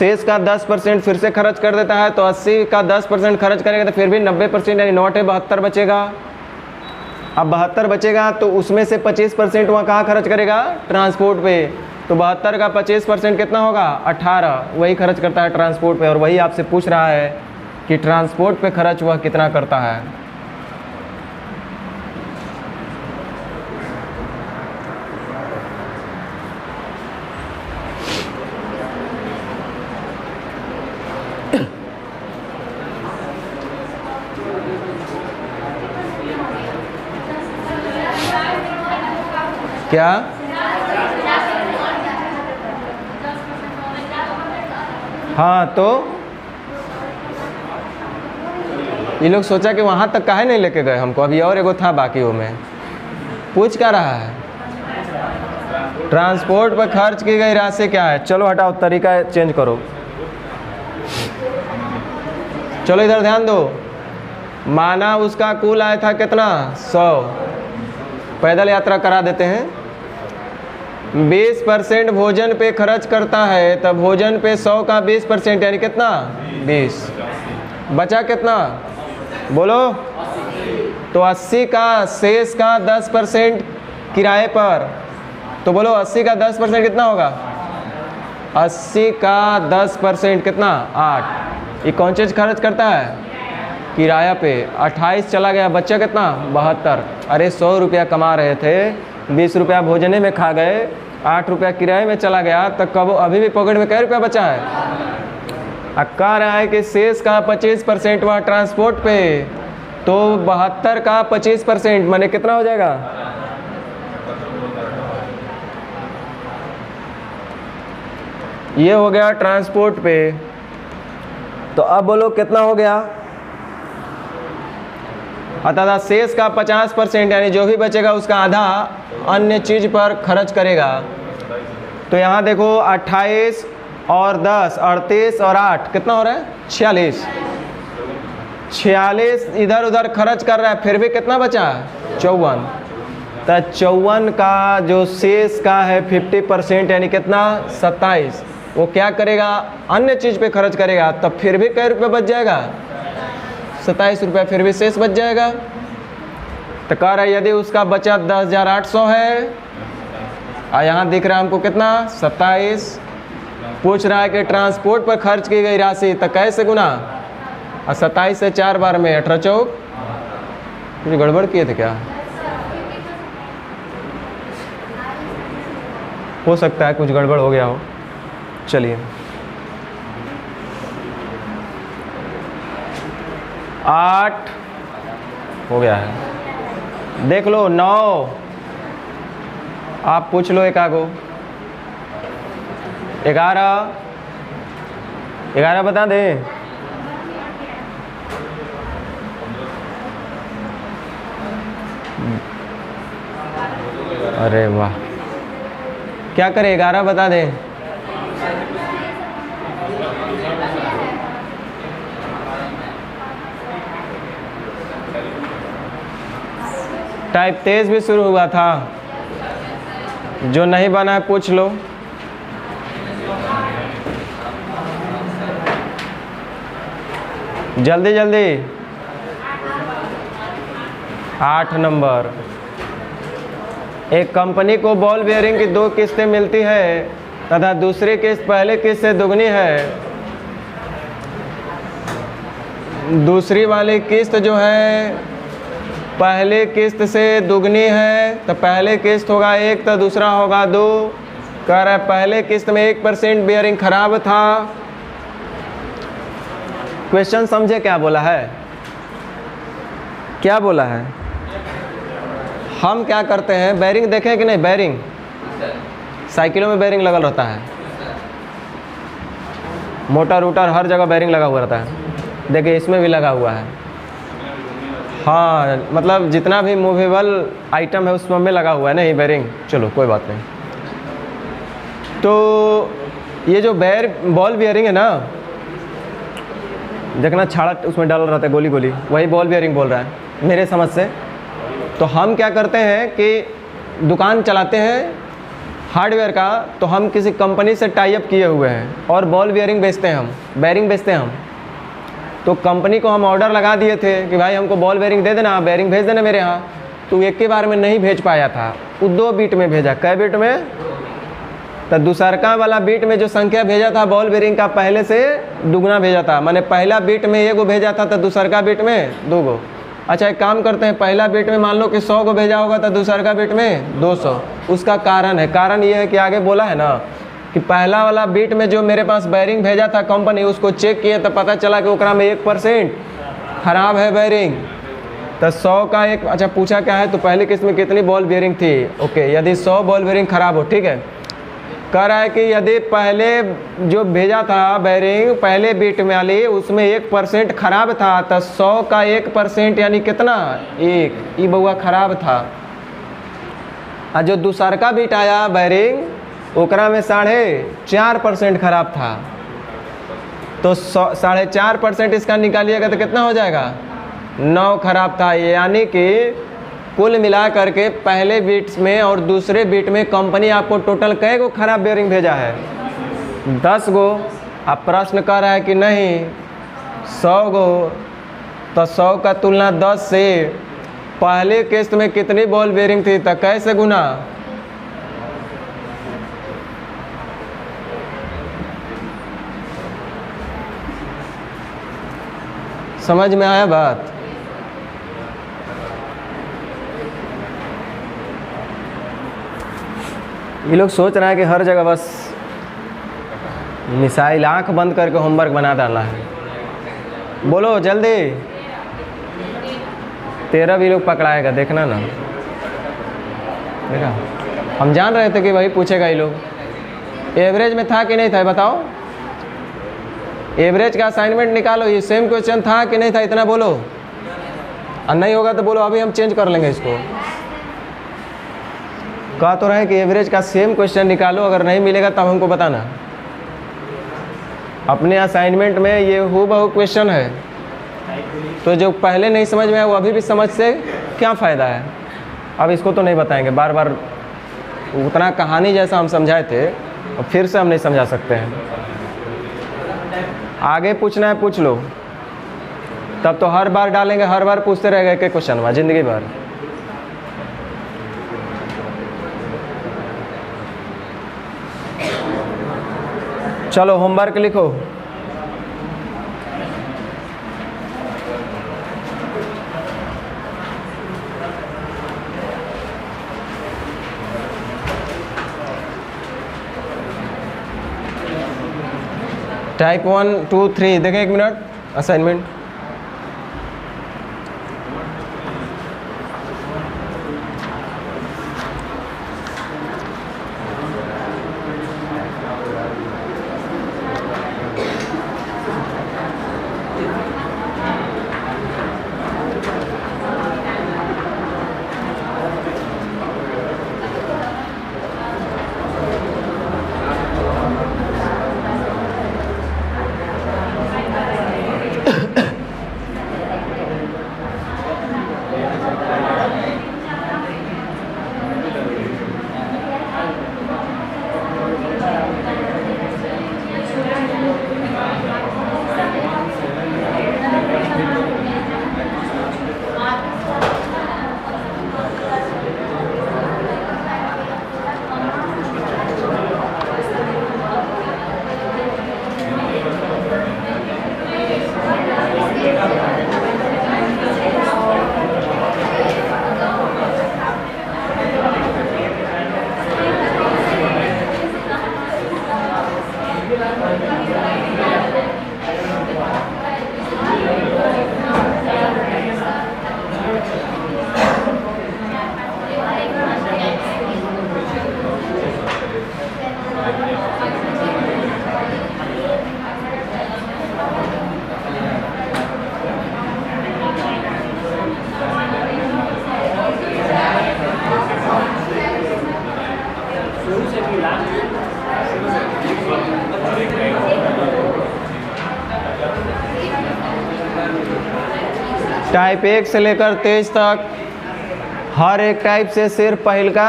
शेष का 10% फिर से खर्च कर देता है, तो 80 का 10% खर्च करेगा तो फिर भी 90% यानी 9 है 72 बचेगा। अब 72 बचेगा तो उसमें से 25% वहाँ कहाँ खर्च करेगा? ट्रांसपोर्ट पे। तो 72 का 25% कितना होगा? 18, वही खर्च करता है ट्रांसपोर्ट पे। और वही आपसे पूछ रहा है कि ट्रांसपोर्ट पे खर्च वह कितना करता है। क्या? हाँ, तो ये लोग सोचा कि वहाँ तक काहे नहीं लेके गए हमको, अभी और एगो था बाकी वो में पूछ क्या रहा है। ट्रांसपोर्ट पर खर्च की गई राशि क्या है? चलो हटाओ, तरीका चेंज करो। चलो इधर ध्यान दो। माना उसका कुल आया था कितना? 100। पैदल यात्रा करा देते हैं। 20% भोजन पे खर्च करता है, तब भोजन पे 100 का 20% यानी कितना? 20। बचा कितना? बोलो। तो 80 का शेष का 10% किराए पर, तो बोलो 80 का 10% कितना होगा? 80 का 10% कितना? 8। ये कौन चीज़ खर्च करता है? किराया पे। 28 चला गया, बच्चा कितना? 72। अरे 100 रुपया कमा रहे थे, 20 रुपया भोजने में खा गए, 8 रुपया किराए में चला गया, तो कब अभी भी पॉकेट में कै रुपया बचा है? कह रहा है कि शेष का 25% वह ट्रांसपोर्ट पे, तो 72 का 25% माने कितना हो जाएगा? ये हो गया ट्रांसपोर्ट पे। तो अब बोलो कितना हो गया? अर्थात शेष का 50% यानी जो भी बचेगा उसका आधा अन्य चीज़ पर खर्च करेगा। तो यहाँ देखो 28 और 10, 38 और 8 कितना हो रहा है? 46। 46 इधर उधर खर्च कर रहा है, फिर भी कितना बचा? 54। तो 54 का जो शेष का है 50% यानी कितना? 27। वो क्या करेगा? अन्य चीज़ पे खर्च करेगा, तब फिर भी कै रुपये बच जाएगा? 27 रुपये फिर भी शेष बच जाएगा। तो कह रहा है यदि उसका बचत 10,800 है और यहाँ दिख रहा है हमको कितना? 27। पूछ रहा है कि ट्रांसपोर्ट पर खर्च की गई राशि, तो कैसे गुना? और 27 से 4 बार में 18 चौक। कुछ गड़बड़ किए थे क्या? हो सकता है कुछ गड़बड़ हो गया हो। चलिए 8 हो गया है। देख लो 9, आप पूछ लो एक आगो। 11 बता दें। अरे वाह, क्या करें? 11 बता दें। टाइप तेज भी शुरू हुआ था, जो नहीं बना है पूछ लो। जल्दी जल्दी। 8 नंबर। एक कंपनी को बॉल बेयरिंग की 2 किस्तें मिलती है तथा दूसरी किस्त पहले किस्त से दुगनी है। दूसरी वाली किस्त जो है पहले किस्त से दुगनी है, तो पहले किस्त होगा 1 तो दूसरा होगा 2। कह रहा है पहले किस्त में 1% बेयरिंग खराब था। क्वेश्चन समझे क्या बोला है? क्या बोला है? हम क्या करते हैं, बेयरिंग देखें कि नहीं? बेयरिंग साइकिलों में बेयरिंग लगा रहता है, मोटर वोटर हर जगह बेयरिंग लगा हुआ रहता है। देखिए इसमें भी लगा हुआ है। हाँ, मतलब जितना भी मूवेबल आइटम है उसमें में लगा हुआ है नहीं बेयरिंग। चलो कोई बात नहीं। तो ये जो बॉल बेयरिंग है ना, देखना छाड़ा उसमें डाल रहता है गोली गोली, वही बॉल बेयरिंग बोल रहा है मेरे समझ से। तो हम क्या करते हैं कि दुकान चलाते हैं हार्डवेयर का, तो हम किसी कंपनी से टाई अप किए हुए हैं और बॉल बेयरिंग बेचते हैं, हम बेयरिंग बेचते हैं हम। तो कंपनी को हम ऑर्डर लगा दिए थे कि भाई हमको बॉल बेयरिंग दे देना, बेयरिंग भेज देना मेरे यहाँ। तो एक के बार में नहीं भेज पाया था, वो 2 बीट में भेजा। कै बीट में? तो दूसरका वाला बीट में जो संख्या भेजा था बॉल बेयरिंग का, पहले से दुगना भेजा था। मैंने पहला बीट में 1 गो भेजा था तो दूसरका बीट में 2 गो। अच्छा एक काम करते हैं, पहला बीट में मान लो कि 100 को भेजा होगा तो दूसरका बीट में 200। उसका कारण है, कारण ये है कि आगे बोला है ना कि पहला वाला बीट में जो मेरे पास बेयरिंग भेजा था कंपनी, उसको चेक किए तो पता चला कि ओकरा में 1% खराब है बेयरिंग। तो 100 का एक, अच्छा पूछा क्या है, तो पहली किस्त में कितनी बॉल बेयरिंग थी? ओके, यदि 100 बॉल बेयरिंग खराब हो, ठीक है, कह रहा है कि यदि पहले जो भेजा था बेयरिंग पहले बीट में वाली, उसमें 1% खराब था, तो 100 का 1% यानी कितना? 1, ये बउआ खराब था। और जो दूसरका बीट आया बेयरिंग, ओकरा में 4.5% खराब था। तो 4.5% इसका निकालिएगा तो कितना हो जाएगा? 9 खराब था। यानी कि कुल मिला करके पहले बीट्स में और दूसरे बीट में कंपनी आपको टोटल कै गो खराब बेयरिंग भेजा है? 10 गो। अब प्रश्न कर रहा है कि नहीं 100 गो, तो 100 का तुलना 10 से पहले किस्त में कितनी बॉल बेयरिंग थी, तो कैसे गुना? समझ में आया बात? ये लोग सोच रहा है कि हर जगह बस मिसाइल आंख बंद करके होमवर्क बना डालना है। बोलो जल्दी, 13 भी लोग पकड़ाएगा, देखना ना। देखा, हम जान रहे थे कि भाई पूछेगा ये लोग। एवरेज में था कि नहीं था बताओ? एवरेज का असाइनमेंट निकालो, ये सेम क्वेश्चन था कि नहीं था, इतना बोलो। और नहीं होगा तो बोलो अभी हम चेंज कर लेंगे इसको। कहा तो रहे कि एवरेज का सेम क्वेश्चन निकालो, अगर नहीं मिलेगा तब हमको बताना। अपने असाइनमेंट में ये हूबहू क्वेश्चन है, तो जो पहले नहीं समझ में आया वो अभी भी समझ से क्या फ़ायदा है। अब इसको तो नहीं बताएंगे, बार बार उतना कहानी जैसा हम समझाए थे और फिर से हम नहीं समझा सकते हैं। आगे पूछना है पूछ लो, तब तो हर बार डालेंगे, हर बार पूछते रहेगा एक क्वेश्चन हुआ जिंदगी भर। चलो होमवर्क लिखो। टाइप 1, 2, 3 देखें, 1 मिनट असाइनमेंट। टाइप 1 से लेकर 23 तक हर एक टाइप से सिर्फ पहल का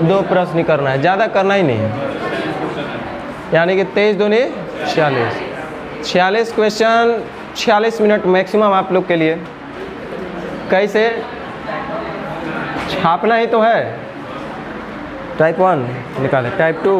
2 प्रश्न करना है, ज़्यादा करना ही नहीं है। यानी कि 23 दूनी 46, 46 क्वेश्चन, 46 मिनट मैक्सिमम आप लोग के लिए। कैसे छापना ही तो है। टाइप 1 निकालें, टाइप 2